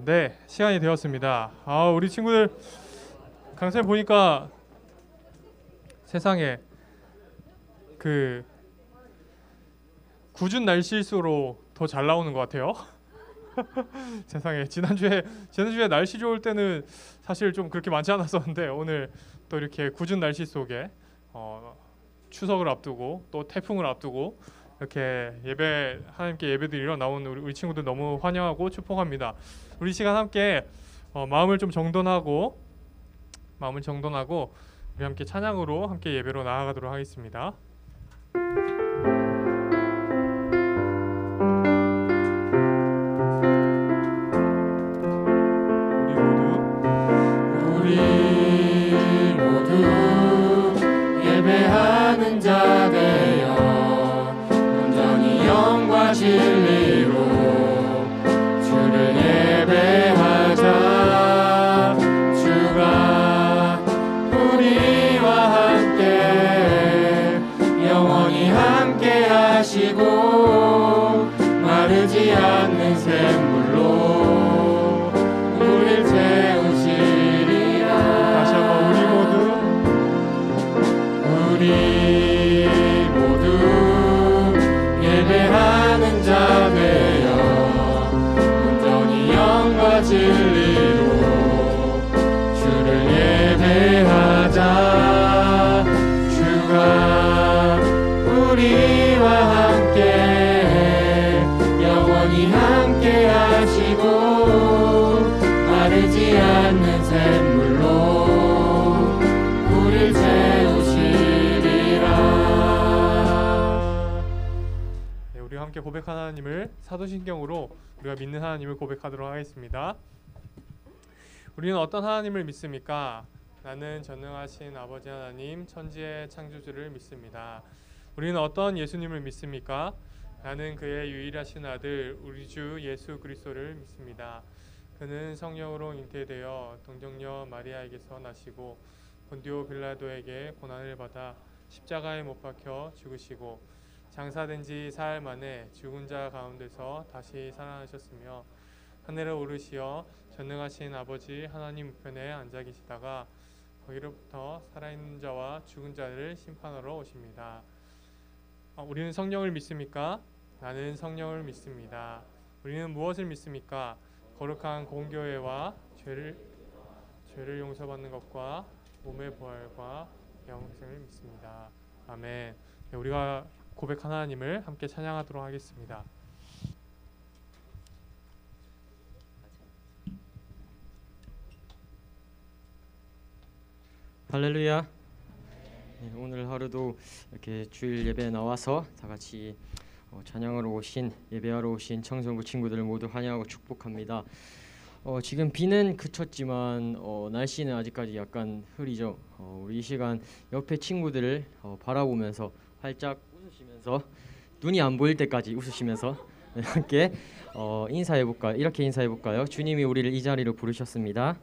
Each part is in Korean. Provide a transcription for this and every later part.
네, 시간이 되었습니다. 우리 친구들 강사님 보니까 세상에 그 궂은 날씨일수록 더 잘 나오는 것 같아요. 세상에 지난주에 날씨 좋을 때는 사실 좀 그렇게 많지 않았었는데 오늘 또 이렇게 궂은 날씨 속에 추석을 앞두고 또 태풍을 앞두고 이렇게 하나님께 예배드리러 나온 우리 친구들 너무 환영하고 축복합니다. 우리 시간 함께 마음을 정돈하고 우리 함께 찬양으로 함께 예배로 나아가도록 하겠습니다. 우리 모두 예배하는 자 되어 온전히 영과 진리로 주를 예배하자. 주가 우리와 함께 영원히 함께 하시고 마르지 않는 샘물로 우릴 채우시리라. 다시 한번 우리 모두 예배하는 자 되어 온전히 영과 진리로 주를 예배하자. 주가 우리와 함께 영원히 함께 하시고 마르지 않는 샘물로 우릴 채우시리라. 우리가 함께 고백하는 하나님을 사도신경으로 우리가 믿는 하나님을 고백하도록 하겠습니다. 우리는 어떤 하나님을 믿습니까? 나는 전능하신 아버지 하나님, 천지의 창조주를 믿습니다. 우리는 어떤 예수님을 믿습니까? 나는 그의 유일하신 아들 우리 주 예수 그리스도를 믿습니다. 그는 성령으로 잉태되어 동정녀 마리아에게서 나시고 본디오 빌라도에게 고난을 받아 십자가에 못 박혀 죽으시고 장사된 지 사흘 만에 죽은 자 가운데서 다시 살아나셨으며 하늘에 오르시어 전능하신 아버지 하나님 우편에 앉아 계시다가 거기로부터 살아있는 자와 죽은 자를 심판하러 오십니다. 우리는 성령을 믿습니까? 나는 성령을 믿습니다. 우리는 무엇을 믿습니까? 거룩한 공교회와 죄를 용서받는 것과 몸의 부활과 영생을 믿습니다. 아멘. 우리가 고백한 하나님을 함께 찬양하도록 하겠습니다. 할렐루야. 오늘 하루도 이렇게 주일 예배에 나와서 다 같이 찬양하러 오신 예배하러 오신 청소년부 친구들을 모두 환영하고 축복합니다. 지금 비는 그쳤지만 날씨는 아직까지 약간 흐리죠. 우리 이 시간 옆에 친구들을 바라보면서 활짝 웃으시면서 눈이 안 보일 때까지 웃으시면서 함께 인사해 볼까요? 이렇게 인사해 볼까요? 주님이 우리를 이 자리로 부르셨습니다.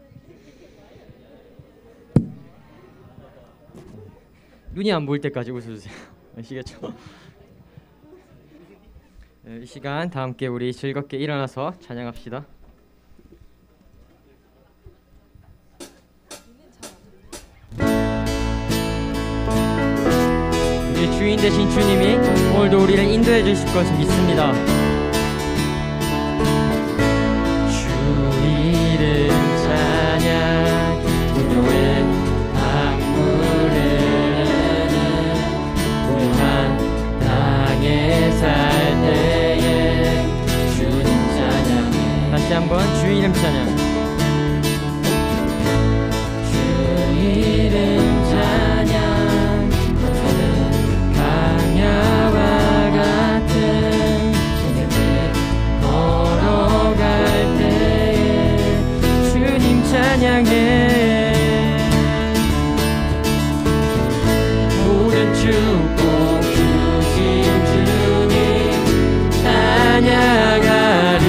눈이 안 보일 때까지 웃어주세요. 아시겠죠? 이 시간 다 함께 우리 즐겁게 일어나서 찬양합시다. 우리 주인 되신 주님이 오늘도 우리를 인도해 주실 것을 믿습니다. 주 이름 찬양 무료의 살 때에 주님 찬양해. 다시 한번 주 이름 찬양. 주 이름 찬양. 강야와 같은 길을 걸어갈 때에 주님 찬양해. 모든 축복 찬양하리.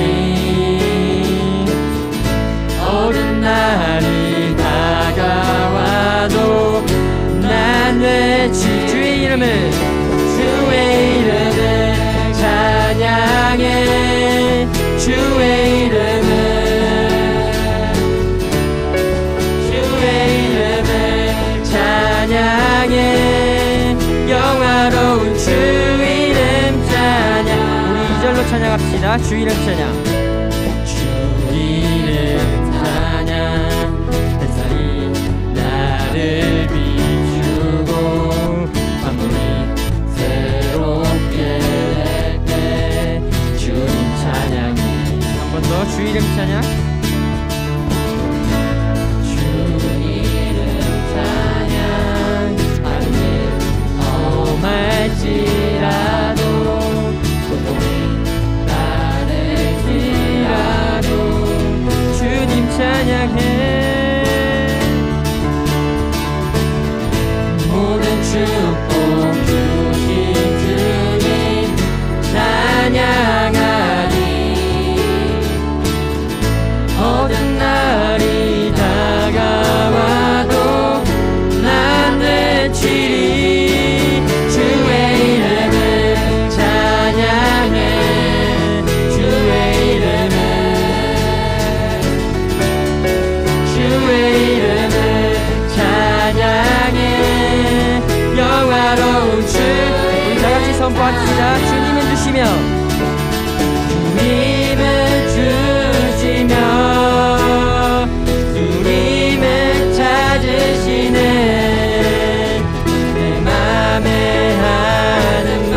어린 날이 다가와도 난 외칠 주의 이름을 찬양해. 주의 이름을 찬양합니다. 주 이름 찬양. 주 이름 찬양. 햇살이 나를 비추고 만물이 새롭게 될 때 주님 찬양이. 한 번 더 주 이름 찬양. 할지라도 고통이 따를지라도 주님 찬양해. 모든 축복 주신 주님 찬양하리. 어떤 날이 다가와도 난 외치리. 선포합시다. 주님은 주시며 주님은 주시며 주님은 찾으시네. 내 맘에 하는 말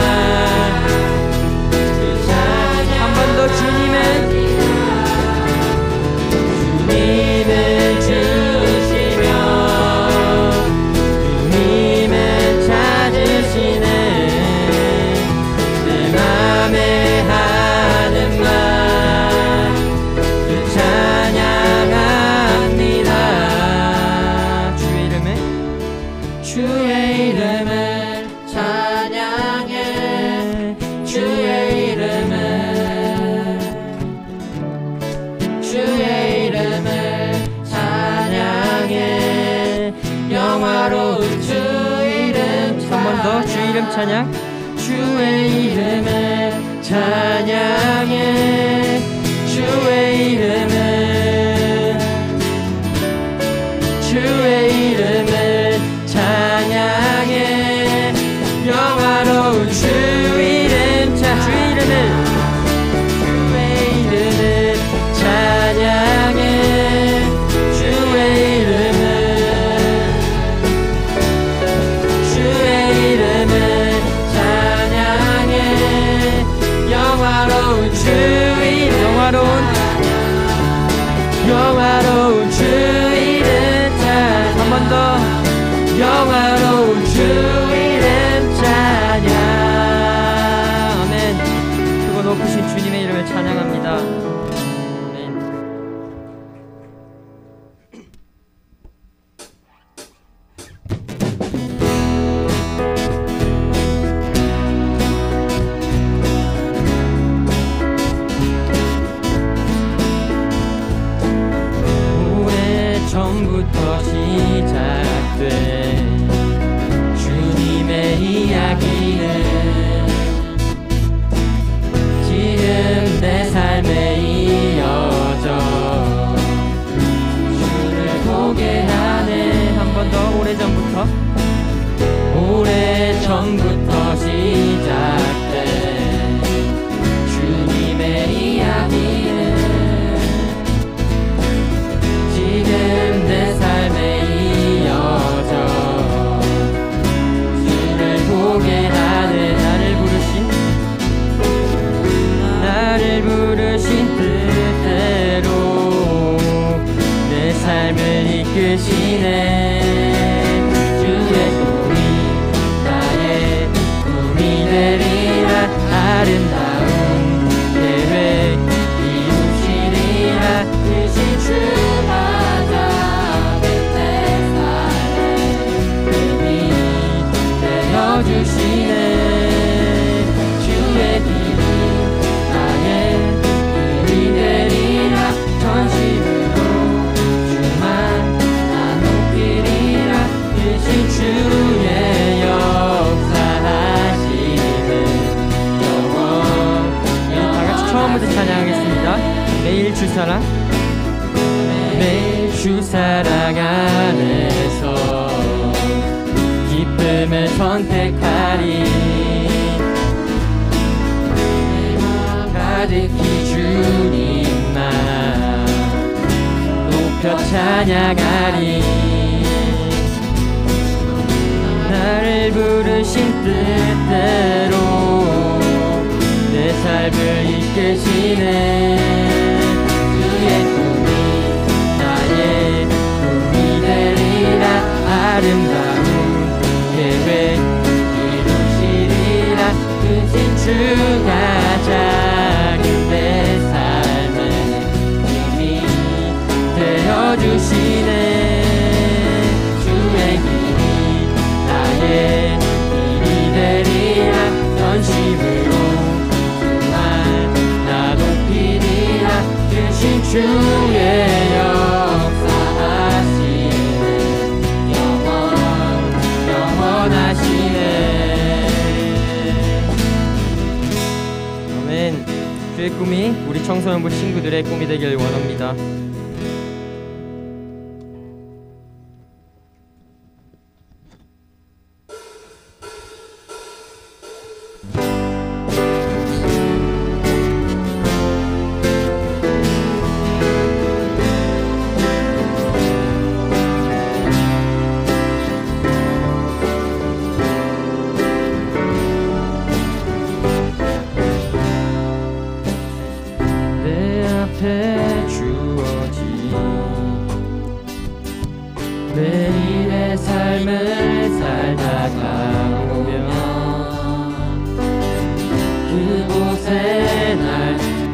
한 번 더. 주님은 주시며 주님은 찾으시네. 하는 말 찬양합니다. 주의 이름을 찬양해. 주의 이름을 찬양해. 영화로운 주 이름 찬양. 한 번 더 주 이름 찬양. 주의 이름을 찬양해. 주의 이름을 찬양해. 영화로운 주 이름 주의 이름을 찬양해. 주의 이름을 영화로운 주 이름 찬양. 한 번 더. 영화로운 주 이름 찬양. 아멘. 크고 높으신 주님의 이름을 찬양합니다. 아멘. 처음부터 시작된 주님의 이야기는 지금 내 삶에 이어져 주를 보게 하네. 한 번 더. 오래전부터 시작된 주님의 이야기는 지금 내 삶에 이어져 주를 보게 하는. 나를 부르신 뜻대로 내 삶을 이끄시네. 주의 꿈이 나의 꿈이 되리라. 아름다운 계획 이루시리라. 크신 주가 주시네. 주의 길이 나의 길이 되리라. 전심으로 주만 나 높이리라. 크신 주의 역사하시는 영원. 다같이 처음부터 찬양하겠습니다. 매일 주사랑 안에서 기쁨을 선택하리. 가득히 주님만 높여 찬양하리. 나를 부르신 뜻대로 내 삶을 이끄시네. 주의 꿈이 나의 꿈이 되리라. 아름다운 계획 이루시리라. 크신 주가 작은 내 삶에 힘이 되어주시네. 주의 길이 나의 길이 되리라. 전심으로 또한 나 높이리라. 크신 주의 역사하시네. 영원하시네. 아멘. 주의 꿈이 우리 청소년부 친구들의 꿈이 되길 원합니다. 내 앞에 주어진 매일의 삶을 살다가 보면 그곳에 날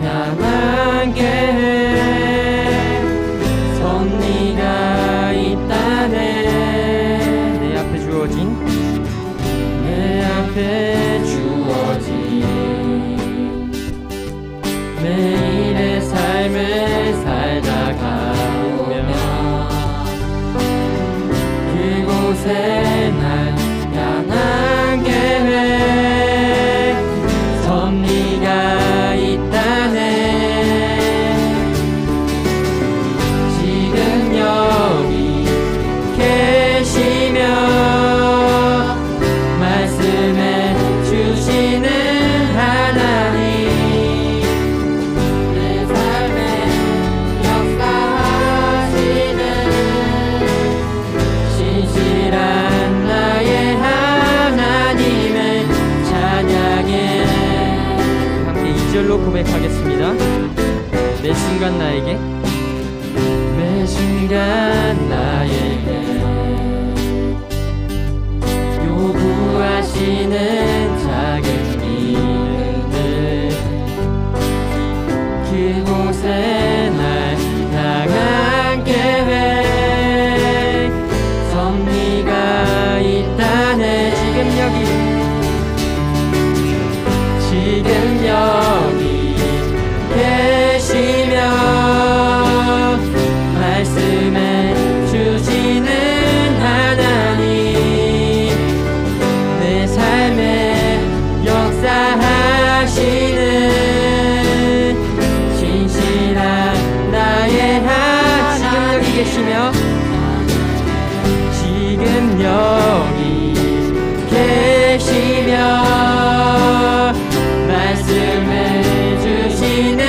향한 계획 섭리가 있다네. 내 앞에 주어진 내 앞에 주어진 매일의 삶을 살다가 보면 그곳에 날 향한 계획 섭리가 있다네. 지금 여기 계시며 말씀해 주시는 하나님, 내 삶에 역사하시는 신실한 나의 하나님을 찬양해. 함께 2절로 고백하겠습니다. 매 순간 나에게 매 순간 나에게 요구하시는 작은 일들 그곳에 날 향한 계획 섭리가 있다네. 지금 여기 계시며 말씀해 주시는 하나님, 내 삶에 역사하시는 신실한 나의 하나님, 지금 여기 계시며 말씀해 주시는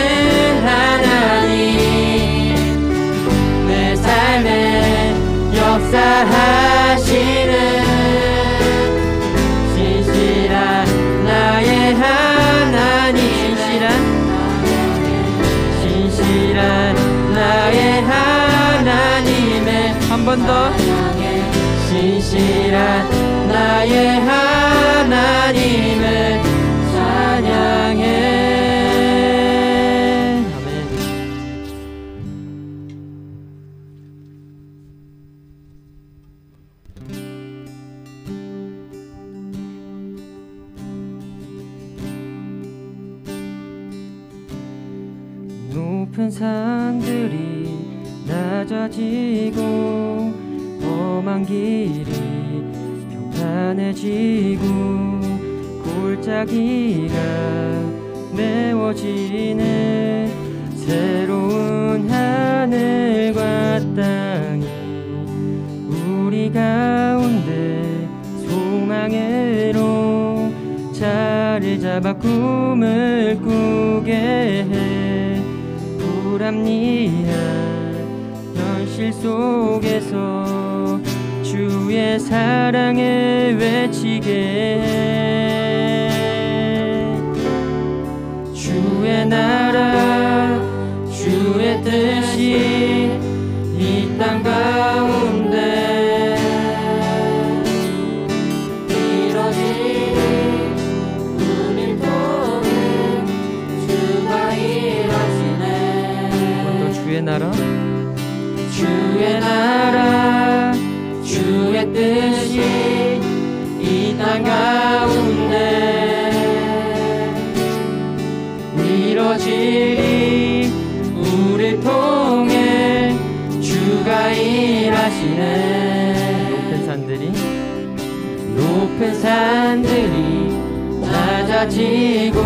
하나님, 내 삶에 역사하시는 신실한 나의 하나님, 신실한 나의 하나님의 한 번 더 신실한 나의 하나님을 찬양해. 아멘. 높은 산들이 낮아지고 험한 길이 평탄해지고 골짜기가 메워지는 새로운 하늘과 땅이 우리 가운데 소망으로 자리 잡아 꿈을 꾸게 해 불합리한 현실 속에서 주의 사랑을 외치게 해 주의 나라 주의 뜻이 이 땅 가운데 이뤄지니 우릴 통해 주가 일하시네. 한번 더 주의 나라 주의 뜻이 이 땅 가운데 이뤄지니 우릴 통해 주가 일하시네. 높은 산들이 낮아지고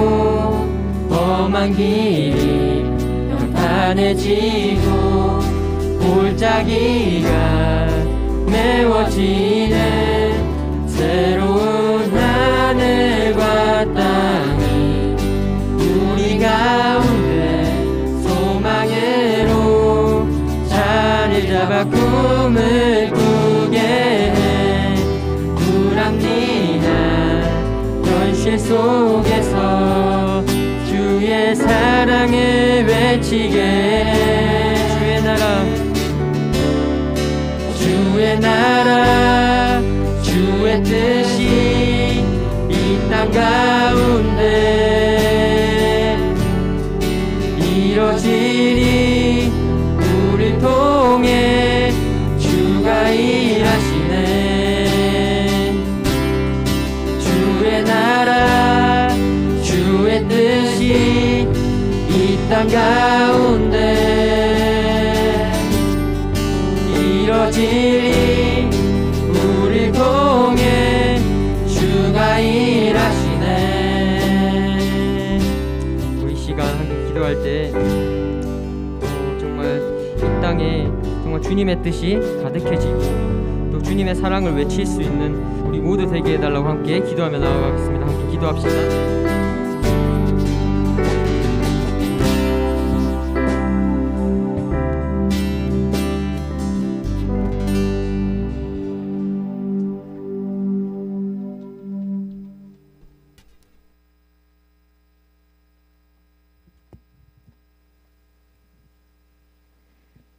험한 길이 평탄해지고 골짜기가 메워지는 새로운 하늘과 땅이 우리 가운데 소망으로 자리 잡아 꿈을 꾸게 해 불합리한 현실 속에서 주의 사랑을 외치게 해 주의 나라 주의 뜻이 이 땅 가운데 이뤄지니 우릴 통해 주가 일하시네. 주의 나라 주의 뜻이 이 땅 가운데 이뤄지니 우릴 통해 주가 일하시네. 우리 시간 함께 기도할 때 정말 이 땅에 정말 주님의 뜻이 가득해지고 또 주님의 사랑을 외칠 수 있는 우리 모두 되게 해달라고 함께 기도하며 나아가겠습니다. 함께 기도합시다.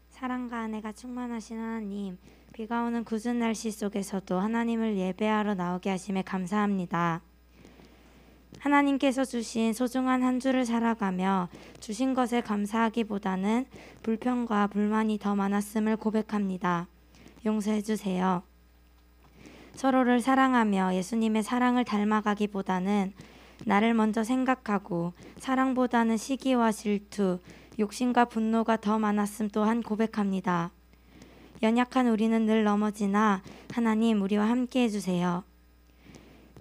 사랑과 은혜가 충만하신 하나님, 비가 오는 궂은 날씨 속에서도 하나님을 예배하러 나오게 하심에 감사합니다. 하나님께서 주신 소중한 한 주를 살아가며 주신 것에 감사하기보다는 불평과 불만이 더 많았음을 고백합니다. 용서해 주세요. 서로를 사랑하며 예수님의 사랑을 닮아가기보다는 나를 먼저 생각하고 사랑보다는 시기와 질투, 욕심과 분노가 더 많았음 또한 고백합니다. 연약한 우리는 늘 넘어지나 하나님 우리와 함께 해주세요.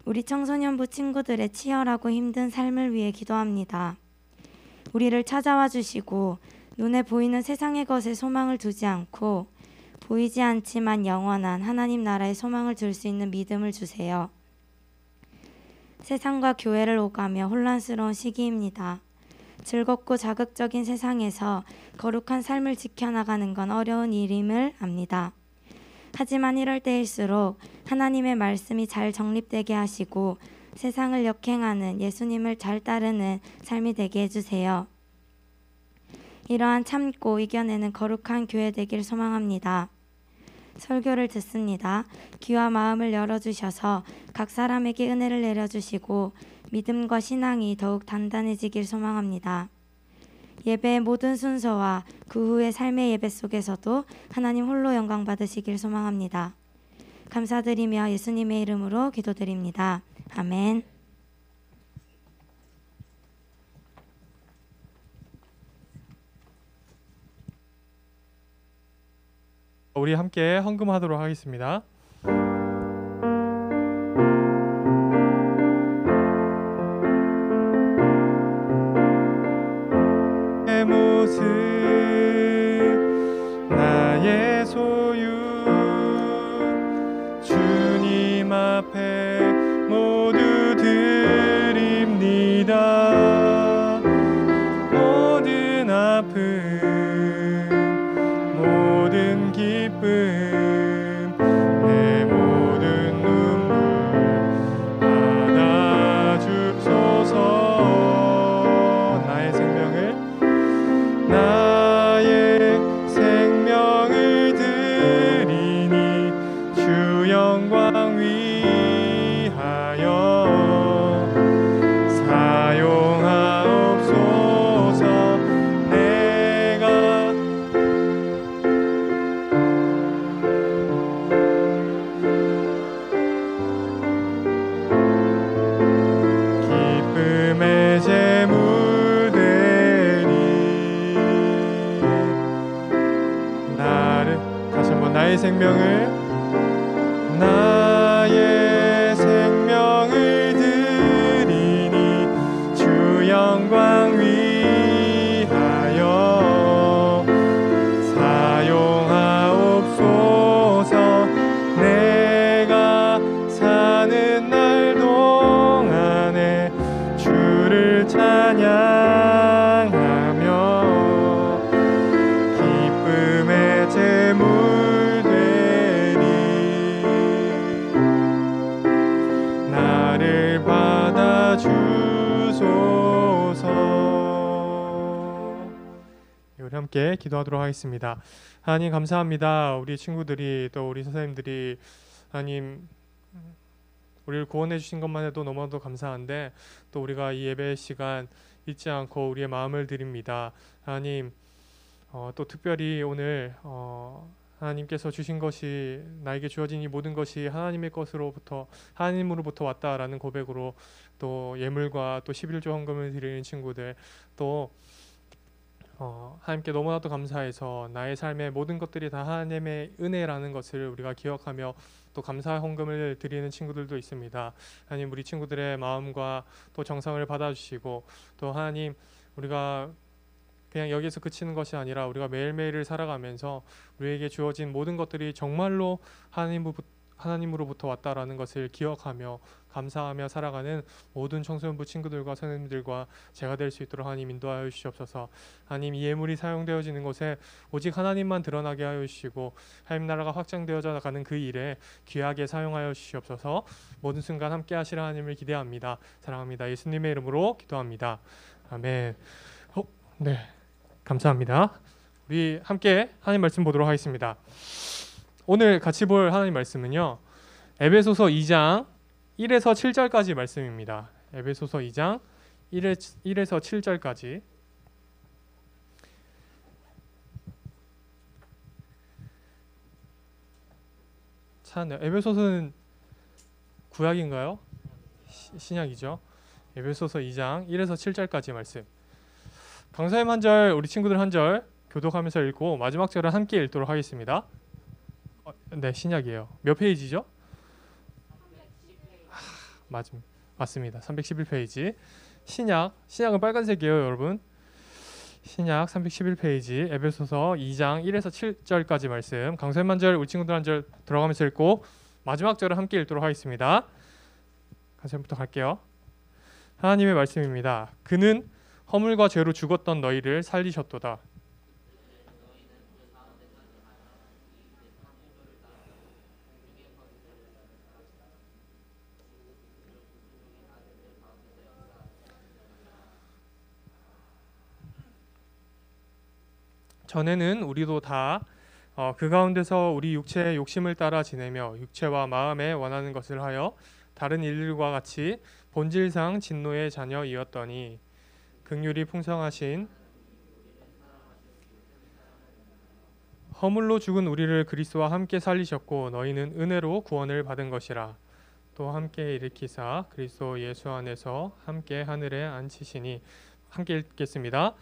우리 청소년부 친구들의 치열하고 힘든 삶을 위해 기도합니다. 우리를 찾아와 주시고 눈에 보이는 세상의 것에 소망을 두지 않고 보이지 않지만 영원한 하나님 나라의 소망을 둘 수 있는 믿음을 주세요. 세상과 교회를 오가며 혼란스러운 시기입니다. 즐겁고 자극적인 세상에서 거룩한 삶을 지켜나가는 건 어려운 일임을 압니다. 하지만 이럴 때일수록 하나님의 말씀이 잘 정립되게 하시고 세상을 역행하는 예수님을 잘 따르는 삶이 되게 해주세요. 이러한 참고 이겨내는 거룩한 교회 되길 소망합니다. 설교를 듣습니다. 귀와 마음을 열어주셔서 각 사람에게 은혜를 내려주시고 믿음과 신앙이 더욱 단단해지길 소망합니다. 예배의 모든 순서와 그 후의 삶의 예배 속에서도 하나님 홀로 영광 받으시길 소망합니다. 감사드리며 예수님의 이름으로 기도드립니다. 아멘. 우리 함께 헌금하도록 하겠습니다. 내 모습 나의 소유 주님 앞에 모두 드립니다. 모든 기쁨 내 모든 눈물 받아주소서. 나의 생명을 드리니 주 영광 위하여 사용하옵소서. 내가 기쁨의 제물 되니 나를 다시 한번 나의 생명을 드리니 주 영광 위하여 사용하옵소서. 내가 사는 날 동안에 주를 찬양하며 기쁨의 제물 되니 나를 받아주소서. 우리 함께 기도하도록 하겠습니다. 하나님 감사합니다. 우리 친구들이 또 우리 선생님들이 하나님 우리를 구원해 주신 것만 해도 너무나도 감사한데 또 우리가 이 예배 시간 잊지 않고 우리의 마음을 드립니다. 하나님 또 특별히 오늘 하나님께서 주신 것이 나에게 주어진 이 모든 것이 하나님의 것으로부터 하나님으로부터 왔다라는 고백으로 또 예물과 또 11조 헌금을 드리는 친구들 또 하나님께 너무나도 감사해서 나의 삶의 모든 것들이 다 하나님의 은혜라는 것을 우리가 기억하며 또 감사 헌금을 드리는 친구들도 있습니다. 하나님 우리 친구들의 마음과 또 정성을 받아주시고 또 하나님 우리가 그냥 여기서 그치는 것이 아니라 우리가 매일매일을 살아가면서 우리에게 주어진 모든 것들이 정말로 하나님으로부터 왔다라는 것을 기억하며 감사하며 살아가는 모든 청소년부 친구들과 선생님들과 제가 될 수 있도록 하나님 인도하여 주시옵소서. 하나님 이 예물이 사용되어지는 곳에 오직 하나님만 드러나게 하여 주시고 하나님 나라가 확장되어져 가는 그 일에 귀하게 사용하여 주시옵소서. 모든 순간 함께 하시라 하나님을 기대합니다. 사랑합니다. 예수님의 이름으로 기도합니다. 아멘. 네, 감사합니다. 우리 함께 하나님 말씀 보도록 하겠습니다. 오늘 같이 볼 하나님 말씀은요, 에베소서 2장 1에서 7절까지 말씀입니다. 에베소서 2장 1에서 7절까지. 참, 에베소서는 구약인가요? 신약이죠. 에베소서 2장 1에서 7절까지 말씀. 강사님 한 절, 우리 친구들 한 절 교독하면서 읽고 마지막 절을 함께 읽도록 하겠습니다. 네, 신약이에요. 몇 페이지죠? 맞습니다. 311페이지. 신약은 빨간색이에요, 여러분. 신약 311페이지 에베소서 2장 1에서 7절까지 말씀. 강사님 한 절, 우리 친구들 한 절 들어가면서 읽고 마지막 절을 함께 읽도록 하겠습니다. 강사님부터 갈게요. 하나님의 말씀입니다. 그는 허물과 죄로 죽었던 너희를 살리셨도다. 전에는 우리도 다 그 가운데서 우리 육체의 욕심을 따라 지내며 육체와 마음에 원하는 것을 하여 다른 일들과 같이 본질상 진노의 자녀이었더니 긍휼이 풍성하신 허물로 죽은 우리를 그리스도와 함께 살리셨고 너희는 은혜로 구원을 받은 것이라. 또 함께 일으키사 그리스도 예수 안에서 함께 하늘에 앉히시니. 함께 읽겠습니다.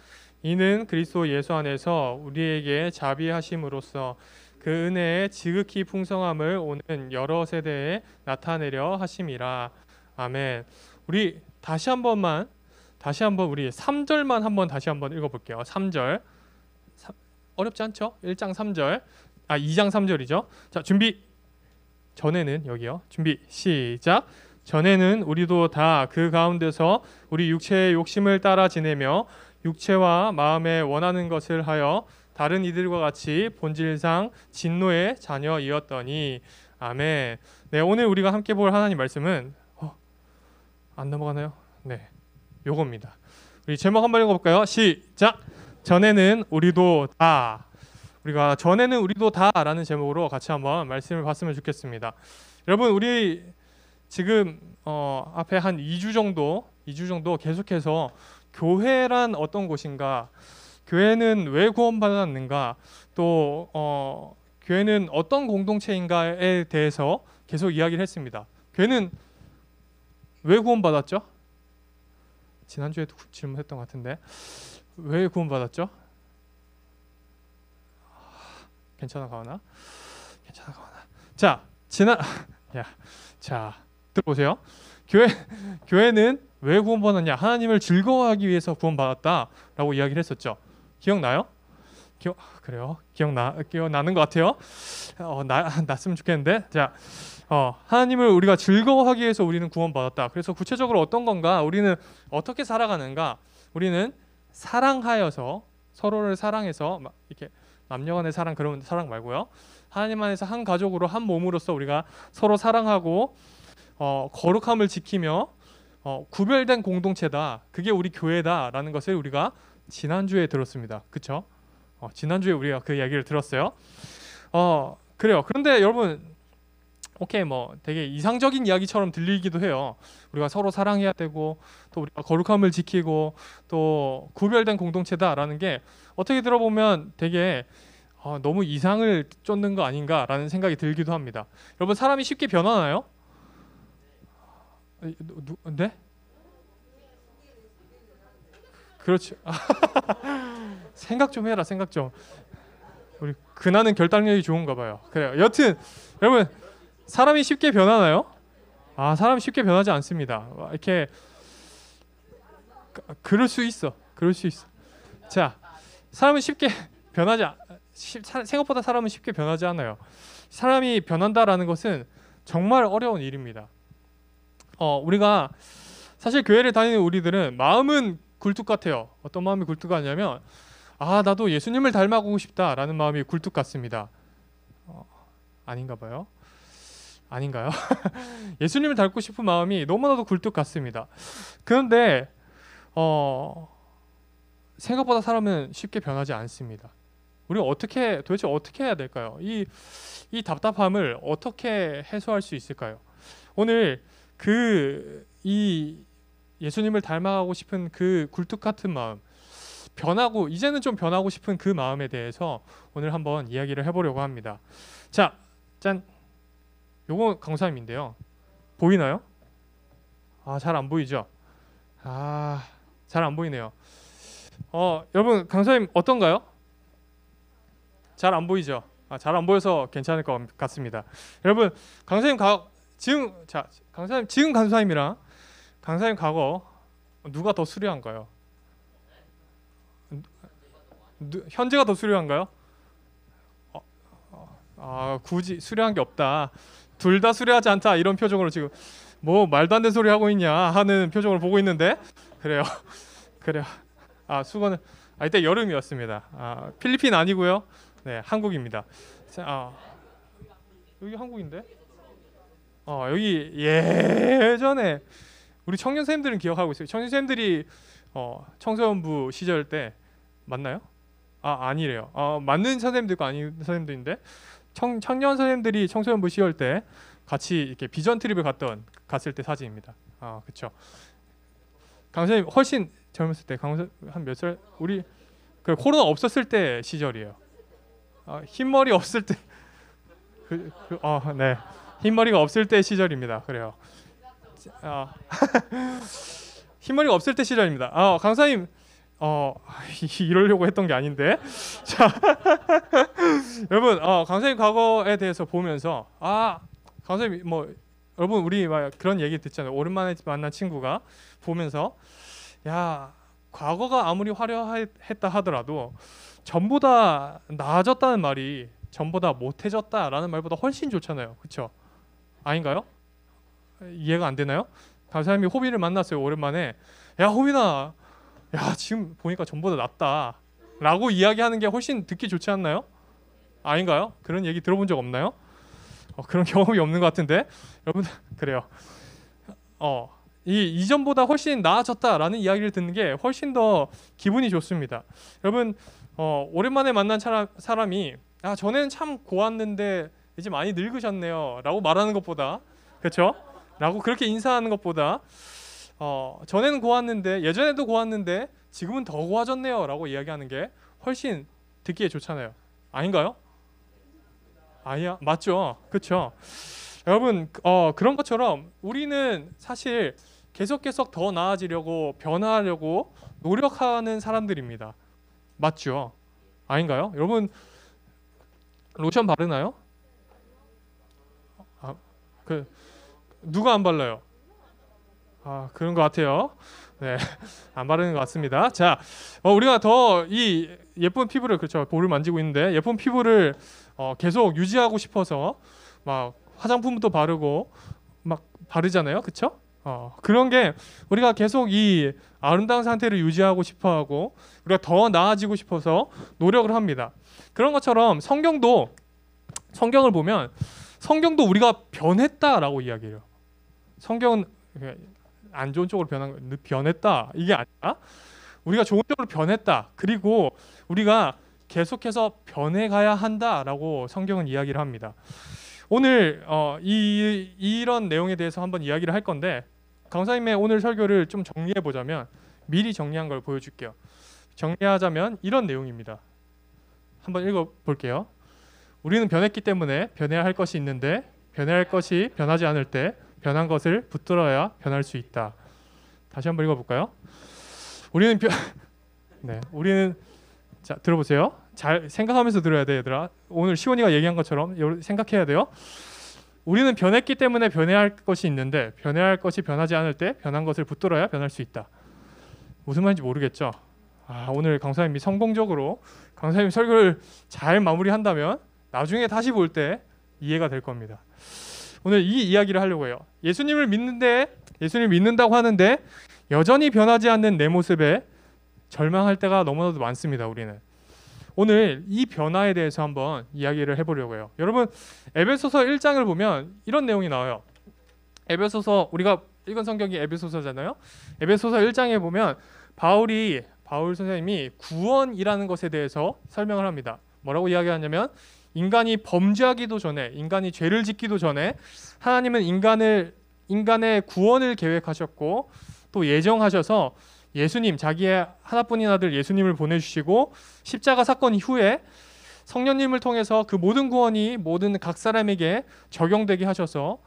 이는 그리스도 예수 안에서 우리에게 자비하심으로써 그 은혜의 지극히 풍성함을 오는 여러 세대에 나타내려 하심이라. 아멘. 우리 다시 한번 우리 3절만 한번 다시 한번 읽어볼게요. 3절. 어렵지 않죠? 1장 3절. 2장 3절이죠. 자, 준비. 전에는 여기요. 준비. 시작. 전에는 우리도 다 그 가운데서 우리 육체의 욕심을 따라 지내며 육체와 마음에 원하는 것을 하여 다른 이들과 같이 본질상 진노의 자녀이었더니. 아멘. 네, 오늘 우리가 함께 볼 하나님 말씀은 안 넘어가나요? 네, 요겁니다. 우리 제목 한번 읽어볼까요? 시작. 전에는 우리도 다. 우리가 전에는 우리도 다라는 제목으로 같이 한번 말씀을 봤으면 좋겠습니다. 여러분, 우리 지금 앞에 한 2주 정도 계속해서 교회란 어떤 곳인가, 교회는 왜 구원받았는가, 또 교회는 어떤 공동체인가에 대해서 계속 이야기를 했습니다. 교회는 왜 구원받았죠? 지난주에도 질문했던 것 같은데 왜 구원받았죠? 괜찮아 가오나? 자, 자, 들어보세요. 교회는 왜 구원받았냐? 하나님을 즐거워하기 위해서 구원받았다라고 이야기를 했었죠. 기억나요? 그래요? 기억나는 것 같아요. 났으면 좋겠는데. 자, 하나님을 우리가 즐거워하기 위해서 우리는 구원받았다. 그래서 구체적으로 어떤 건가? 우리는 어떻게 살아가는가? 우리는 사랑하여서, 서로를 사랑해서, 이렇게 남녀간의 사랑, 그런 사랑 말고요. 하나님 안에서 한 가족으로, 한 몸으로서 우리가 서로 사랑하고 거룩함을 지키며 구별된 공동체다. 그게 우리 교회다라는 것을 우리가 지난주에 들었습니다. 그렇죠? 지난주에 우리가 그 이야기를 들었어요. 그래요. 그런데 여러분, 오케이, 뭐 되게 이상적인 이야기처럼 들리기도 해요. 우리가 서로 사랑해야 되고, 또 우리가 거룩함을 지키고, 또 구별된 공동체다라는 게 어떻게 들어보면 되게 너무 이상을 쫓는 거 아닌가라는 생각이 들기도 합니다. 여러분, 사람이 쉽게 변하나요? 네? 그렇죠. 생각 좀 해라, 생각 좀. 우리 근하는 결단력이 좋은가 봐요. 그래요. 여튼 여러분, 사람이 쉽게 변하나요? 사람이 쉽게 변하지 않습니다. 이렇게 그럴 수 있어. 자, 사람은 쉽게 생각보다 사람은 쉽게 변하지 않아요. 사람이 변한다라는 것은 정말 어려운 일입니다. 우리가 사실 교회를 다니는 우리들은 마음은 굴뚝 같아요. 어떤 마음이 굴뚝 같냐면 나도 예수님을 닮아가고 싶다라는 마음이 굴뚝 같습니다. 아닌가 봐요. 아닌가요? 예수님을 닮고 싶은 마음이 너무나도 굴뚝 같습니다. 그런데 생각보다 사람은 쉽게 변하지 않습니다. 우리가 도대체 어떻게 해야 될까요? 이 답답함을 어떻게 해소할 수 있을까요? 오늘 이 예수님을 닮아가고 싶은 그 굴뚝 같은 마음, 이제는 좀 변하고 싶은 그 마음에 대해서 오늘 한번 이야기를 해보려고 합니다. 자, 짠. 요거 강사님인데요. 보이나요? 잘 안 보이죠? 잘 안 보이네요. 여러분, 강사님 어떤가요? 잘 안 보이죠? 잘 안 보여서 괜찮을 것 같습니다. 여러분, 강사님 지금 강사님이랑 강사님 과거 누가 더 수려한가요? 현재가 더 수려한가요? 굳이 수려한 게 없다. 둘 다 수려하지 않다. 이런 표정으로 지금 뭐 말도 안 되는 소리 하고 있냐 하는 표정을 보고 있는데, 그래요. 수건은 이때 여름이었습니다. 필리핀 아니고요. 네, 한국입니다. 여기 한국인데? 여기 예전에 우리 청년 선생님들은 기억하고 있어요. 청년 선생님들이 청소년부 시절 때 맞나요? 아니래요. 맞는 선생님도 있고 아닌 선생님들인데, 청년 선생님들이 청소년부 시절 때 같이 이렇게 비전 트립을 갔을 때 사진입니다. 그렇죠. 강사님 훨씬 젊었을 때, 한 몇 살? 우리 그 코로나 없었을 때 시절이에요. 흰머리 없을 때, 네, 흰머리가 없을 때 시절입니다. 그래요. 흰머리가 없을 때 시절입니다. 강사님, 이러려고 했던 게 아닌데. 자, 여러분, 강사님 과거에 대해서 보면서 강사님 여러분, 우리 그런 얘기 듣잖아요. 오랜만에 만난 친구가 보면서, 과거가 아무리 화려했다 하더라도 전보다 나아졌다는 말이 전보다 못해졌다라는 말보다 훨씬 좋잖아요. 그렇죠? 아닌가요? 이해가 안 되나요? 강사님이 호비를 만났어요. 오랜만에. 야, 호빈아, 야 지금 보니까 전보다 낫다라고 이야기하는 게 훨씬 듣기 좋지 않나요? 아닌가요? 그런 얘기 들어본 적 없나요? 그런 경험이 없는 것 같은데 여러분 그래요. 이전보다 훨씬 나아졌다라는 이야기를 듣는 게 훨씬 더 기분이 좋습니다. 여러분 오랜만에 만난 사람이 전에는 참 고왔는데 이제 많이 늙으셨네요 라고 말하는 것보다, 그렇죠? 라고 그렇게 인사하는 것보다 전에는 고왔는데, 예전에도 고왔는데 지금은 더 고와졌네요 라고 이야기하는 게 훨씬 듣기에 좋잖아요. 아닌가요? 아니야, 맞죠? 그렇죠? 여러분 그런 것처럼 우리는 사실 계속 더 나아지려고, 변화하려고 노력하는 사람들입니다. 맞죠? 아닌가요? 여러분 로션 바르나요? 누가 안 발라요? 그런 것 같아요. 네, 안 바르는 것 같습니다. 자, 우리가 더 이 예쁜 피부를, 그렇죠, 볼을 만지고 있는데 예쁜 피부를 계속 유지하고 싶어서 막 화장품도 바르고 막 바르잖아요, 그렇죠? 그런 게 우리가 계속 이 아름다운 상태를 유지하고 싶어하고 우리가 더 나아지고 싶어서 노력을 합니다. 그런 것처럼 성경을 보면 성경도 우리가 변했다라고 이야기해요. 성경은 안 좋은 쪽으로 변했다 이게 아니라 우리가 좋은 쪽으로 변했다, 그리고 우리가 계속해서 변해가야 한다라고 성경은 이야기를 합니다. 오늘 이런 내용에 대해서 한번 이야기를 할 건데, 강사님의 오늘 설교를 좀 정리해 보자면, 미리 정리한 걸 보여줄게요. 정리하자면 이런 내용입니다. 한번 읽어 볼게요. 우리는 변했기 때문에 변해야 할 것이 있는데 변해야 할 것이 변하지 않을 때 변한 것을 붙들어야 변할 수 있다. 다시 한번 읽어볼까요? 우리는 자, 들어보세요. 잘 생각하면서 들어야 돼, 얘들아. 오늘 시온이가 얘기한 것처럼 생각해야 돼요. 우리는 변했기 때문에 변해야 할 것이 있는데 변해야 할 것이 변하지 않을 때 변한 것을 붙들어야 변할 수 있다. 무슨 말인지 모르겠죠? 오늘 강사님이 성공적으로 강사님 설교를 잘 마무리한다면 나중에 다시 볼 때 이해가 될 겁니다. 오늘 이 이야기를 하려고 해요. 예수님을 믿는다고 하는데 여전히 변하지 않는 내 모습에 절망할 때가 너무나도 많습니다. 우리는 오늘 이 변화에 대해서 한번 이야기를 해보려고 해요. 여러분, 에베소서 1장을 보면 이런 내용이 나와요. 에베소서, 우리가 읽은 성경이 에베소서잖아요. 에베소서 1장에 보면 바울 선생님이 구원이라는 것에 대해서 설명을 합니다. 뭐라고 이야기하냐면, 인간이 범죄하기도 전에, 인간이 죄를 짓기도 전에 하나님은 인간의 구원을 계획하셨고 또 예정하셔서 예수님, 자기의 하나뿐인 아들 예수님을 보내주시고 십자가 사건 이후에 성령님을 통해서 그 모든 구원이 모든 각 사람에게 적용되게 하셔서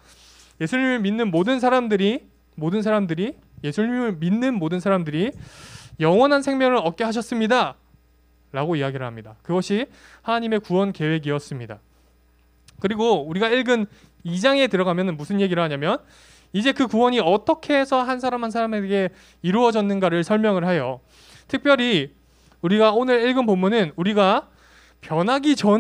예수님을 믿는 모든 사람들이 예수님을 믿는 모든 사람들이 영원한 생명을 얻게 하셨습니다 라고 이야기를 합니다. 그것이 하나님의 구원 계획이었습니다. 그리고 우리가 읽은 2장에 들어가면 무슨 얘기를 하냐면, 이제 그 구원이 어떻게 해서 한 사람 한 사람에게 이루어졌는가를 설명을 해요. 특별히 우리가 오늘 읽은 본문은 우리가 변하기 전,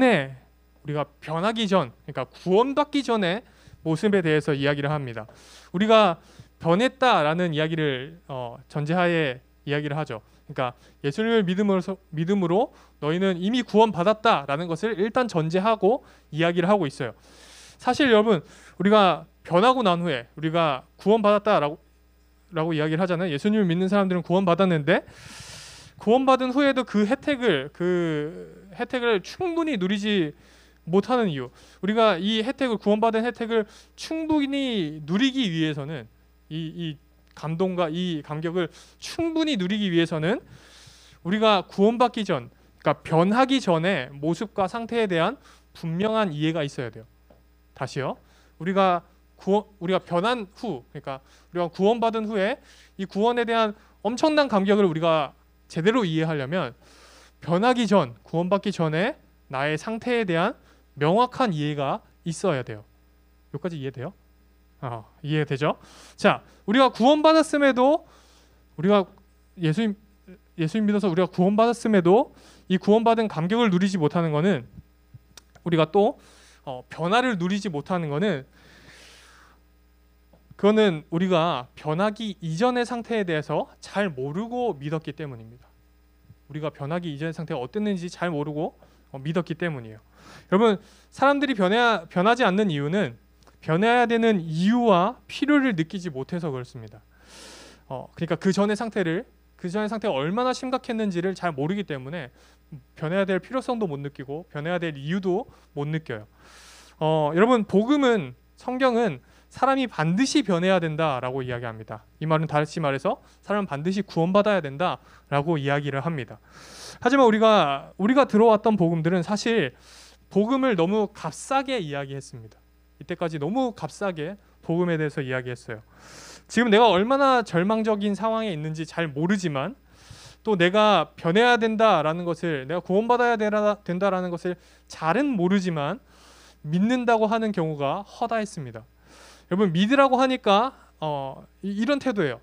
그러니까 구원받기 전의 모습에 대해서 이야기를 합니다. 우리가 변했다라는 이야기를 전제하에 이야기를 하죠. 그러니까 예수님을 믿음으로 너희는 이미 구원받았다라는 것을 일단 전제하고 이야기를 하고 있어요. 사실 여러분, 우리가 변하고 난 후에 우리가 구원받았다라고 이야기를 하잖아요. 예수님을 믿는 사람들은 구원받았는데 구원받은 후에도 그 혜택을 충분히 누리지 못하는 이유, 우리가 이 구원받은 혜택을 충분히 누리기 위해서는 이 감동과 이 감격을 충분히 누리기 위해서는 우리가 구원받기 전, 그러니까 변하기 전에 모습과 상태에 대한 분명한 이해가 있어야 돼요. 다시요. 우리가 변한 후, 그러니까 우리가 구원받은 후에 이 구원에 대한 엄청난 감격을 우리가 제대로 이해하려면 변하기 전, 구원받기 전에 나의 상태에 대한 명확한 이해가 있어야 돼요. 여기까지 이해돼요? 이해되죠? 자, 우리가 구원받았음에도, 우리가 예수님 믿어서 우리가 구원받았음에도 이 구원받은 감격을 누리지 못하는 것은, 우리가 또 변화를 누리지 못하는 것은 그거는 우리가 변하기 이전의 상태에 대해서 잘 모르고 믿었기 때문입니다. 우리가 변하기 이전의 상태가 어땠는지 잘 모르고 믿었기 때문이에요. 여러분, 사람들이 변하지 않는 이유는 변해야 되는 이유와 필요를 느끼지 못해서 그렇습니다. 그러니까 그 전의 상태가 얼마나 심각했는지를 잘 모르기 때문에 변해야 될 필요성도 못 느끼고 변해야 될 이유도 못 느껴요. 여러분, 성경은 사람이 반드시 변해야 된다라고 이야기합니다. 이 말은 다시 말해서 사람은 반드시 구원받아야 된다라고 이야기를 합니다. 하지만 우리가 들어왔던 복음들은 사실 복음을 너무 값싸게 이야기했습니다. 이때까지 너무 값싸게 복음에 대해서 이야기했어요. 지금 내가 얼마나 절망적인 상황에 있는지 잘 모르지만 또 내가 변해야 된다라는 것을, 내가 구원받아야 된다라는 것을 잘은 모르지만 믿는다고 하는 경우가 허다했습니다. 여러분, 믿으라고 하니까 이런 태도예요.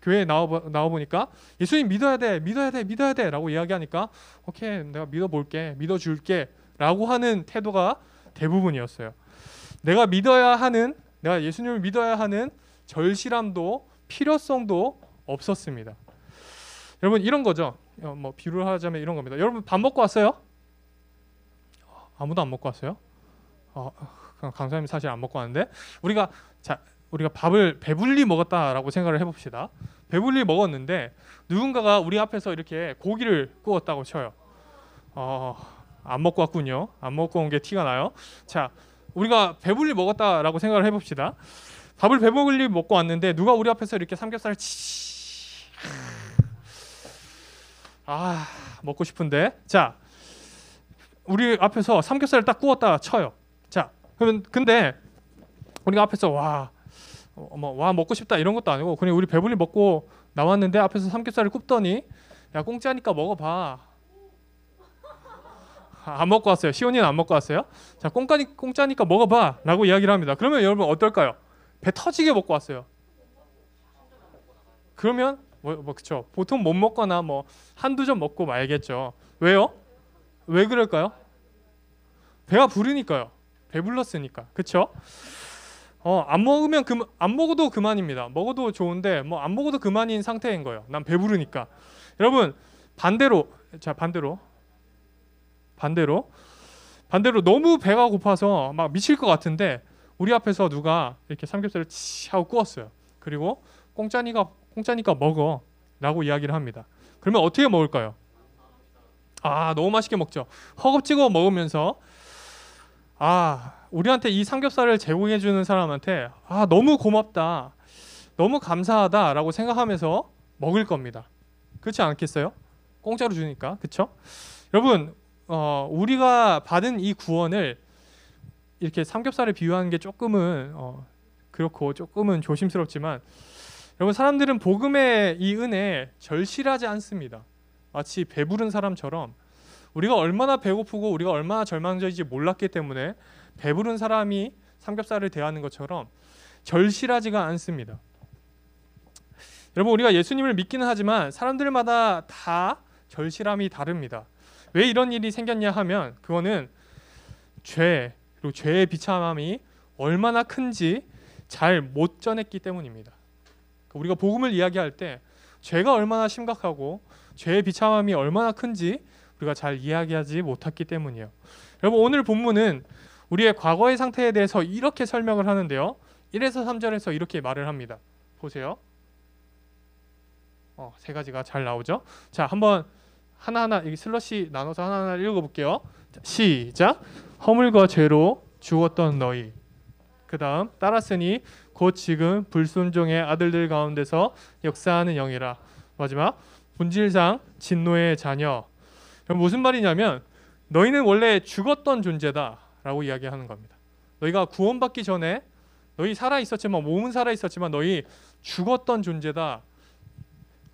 교회에 나와보니까 예수님 믿어야 돼 라고 이야기하니까 오케이, 내가 믿어볼게, 믿어줄게 라고 하는 태도가 대부분이었어요. 내가 예수님을 믿어야 하는 절실함도 필요성도 없었습니다. 여러분, 이런 거죠. 비유를 하자면 이런 겁니다. 여러분, 밥 먹고 왔어요? 아무도 안 먹고 왔어요? 강사님 사실 안 먹고 왔는데 우리가 밥을 배불리 먹었다라고 생각을 해봅시다. 배불리 먹었는데 누군가가 우리 앞에서 이렇게 고기를 구웠다고 쳐요. 안 먹고 왔군요. 안 먹고 온 게 티가 나요. 자, 우리가 배불리 먹었다라고 생각을 해봅시다. 밥을 배불리 먹고 왔는데 누가 우리 앞에서 이렇게 삼겹살을 먹고 싶은데, 자, 우리 앞에서 삼겹살을 딱 구웠다 쳐요. 자, 근데 우리가 앞에서 와 먹고 싶다 이런 것도 아니고 그냥 우리 배불리 먹고 나왔는데 앞에서 삼겹살을 굽더니 야, 공짜니까 먹어봐. 안 먹고 왔어요. 시온이는 안 먹고 왔어요. 자, 공짜니까 먹어봐 라고 이야기를 합니다. 그러면 여러분 어떨까요? 배 터지게 먹고 왔어요. 그러면 그쵸, 보통 못 먹거나 한두 점 먹고 말겠죠. 왜요? 왜 그럴까요? 배가 부르니까요. 배불렀으니까. 그쵸? 안 먹어도 그만입니다. 먹어도 좋은데 안 먹어도 그만인 상태인 거예요. 난 배부르니까. 여러분, 반대로 너무 배가 고파서 막 미칠 것 같은데 우리 앞에서 누가 이렇게 삼겹살을 하고 구웠어요. 그리고 공짜니까 먹어 라고 이야기를 합니다. 그러면 어떻게 먹을까요? 너무 맛있게 먹죠. 허겁지겁 먹으면서 우리한테 이 삼겹살을 제공해 주는 사람한테 너무 고맙다, 너무 감사하다 라고 생각하면서 먹을 겁니다. 그렇지 않겠어요? 공짜로 주니까. 그렇죠? 여러분, 우리가 받은 이 구원을 이렇게 삼겹살에 비유하는 게 조금은 그렇고 조금은 조심스럽지만, 여러분, 사람들은 복음의 이 은혜에 절실하지 않습니다. 마치 배부른 사람처럼 우리가 얼마나 배고프고 우리가 얼마나 절망적인지 몰랐기 때문에 배부른 사람이 삼겹살을 대하는 것처럼 절실하지가 않습니다. 여러분, 우리가 예수님을 믿기는 하지만 사람들마다 다 절실함이 다릅니다. 왜 이런 일이 생겼냐 하면 그거는 그리고 죄의 비참함이 얼마나 큰지 잘 못 전했기 때문입니다. 우리가 복음을 이야기할 때 죄가 얼마나 심각하고 죄의 비참함이 얼마나 큰지 우리가 잘 이야기하지 못했기 때문이에요. 여러분, 오늘 본문은 우리의 과거의 상태에 대해서 이렇게 설명을 하는데요. 1에서 3절에서 이렇게 말을 합니다. 보세요. 세 가지가 잘 나오죠. 자, 한번 하나하나 슬러시 나눠서 하나하나 읽어볼게요. 자, 시작. 허물과 죄로 죽었던 너희. 그 다음, 따랐으니 곧 지금 불순종의 아들들 가운데서 역사하는 영이라. 마지막, 본질상 진노의 자녀. 무슨 말이냐면 너희는 원래 죽었던 존재다 라고 이야기하는 겁니다. 너희가 구원받기 전에 너희 살아있었지만, 몸은 살아있었지만 너희 죽었던 존재다,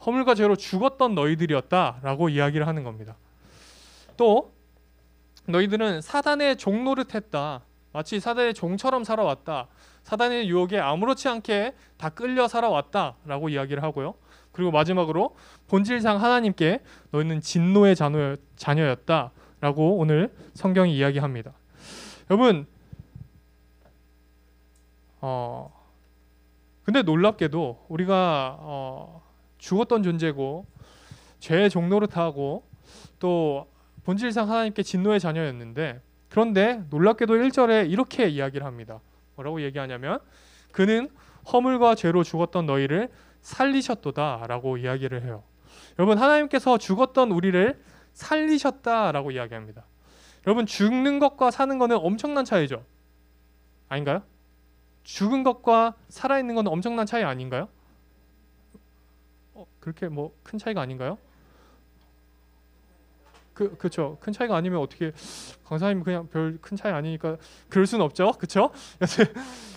허물과 죄로 죽었던 너희들이었다 라고 이야기를 하는 겁니다. 또 너희들은 사단의 종 노릇했다, 마치 사단의 종처럼 살아왔다, 사단의 유혹에 아무렇지 않게 다 끌려 살아왔다 라고 이야기를 하고요. 그리고 마지막으로 본질상 하나님께 너희는 진노의 자녀였다 라고 오늘 성경이 이야기합니다. 여러분, 근데 놀랍게도 우리가 죽었던 존재고 죄의 종노릇하고 또 본질상 하나님께 진노의 자녀였는데, 그런데 놀랍게도 1절에 이렇게 이야기를 합니다. 뭐라고 얘기하냐면 그는 허물과 죄로 죽었던 너희를 살리셨도다 라고 이야기를 해요. 여러분, 하나님께서 죽었던 우리를 살리셨다라고 이야기합니다. 여러분, 죽는 것과 사는 것은 엄청난 차이죠. 아닌가요? 죽은 것과 살아있는 건 엄청난 차이 아닌가요? 그렇게 뭐 큰 차이가 아닌가요? 그렇죠. 큰 차이가 아니면 어떻게, 강사님 그냥 별 큰 차이 아니니까 그럴 수는 없죠. 그렇죠?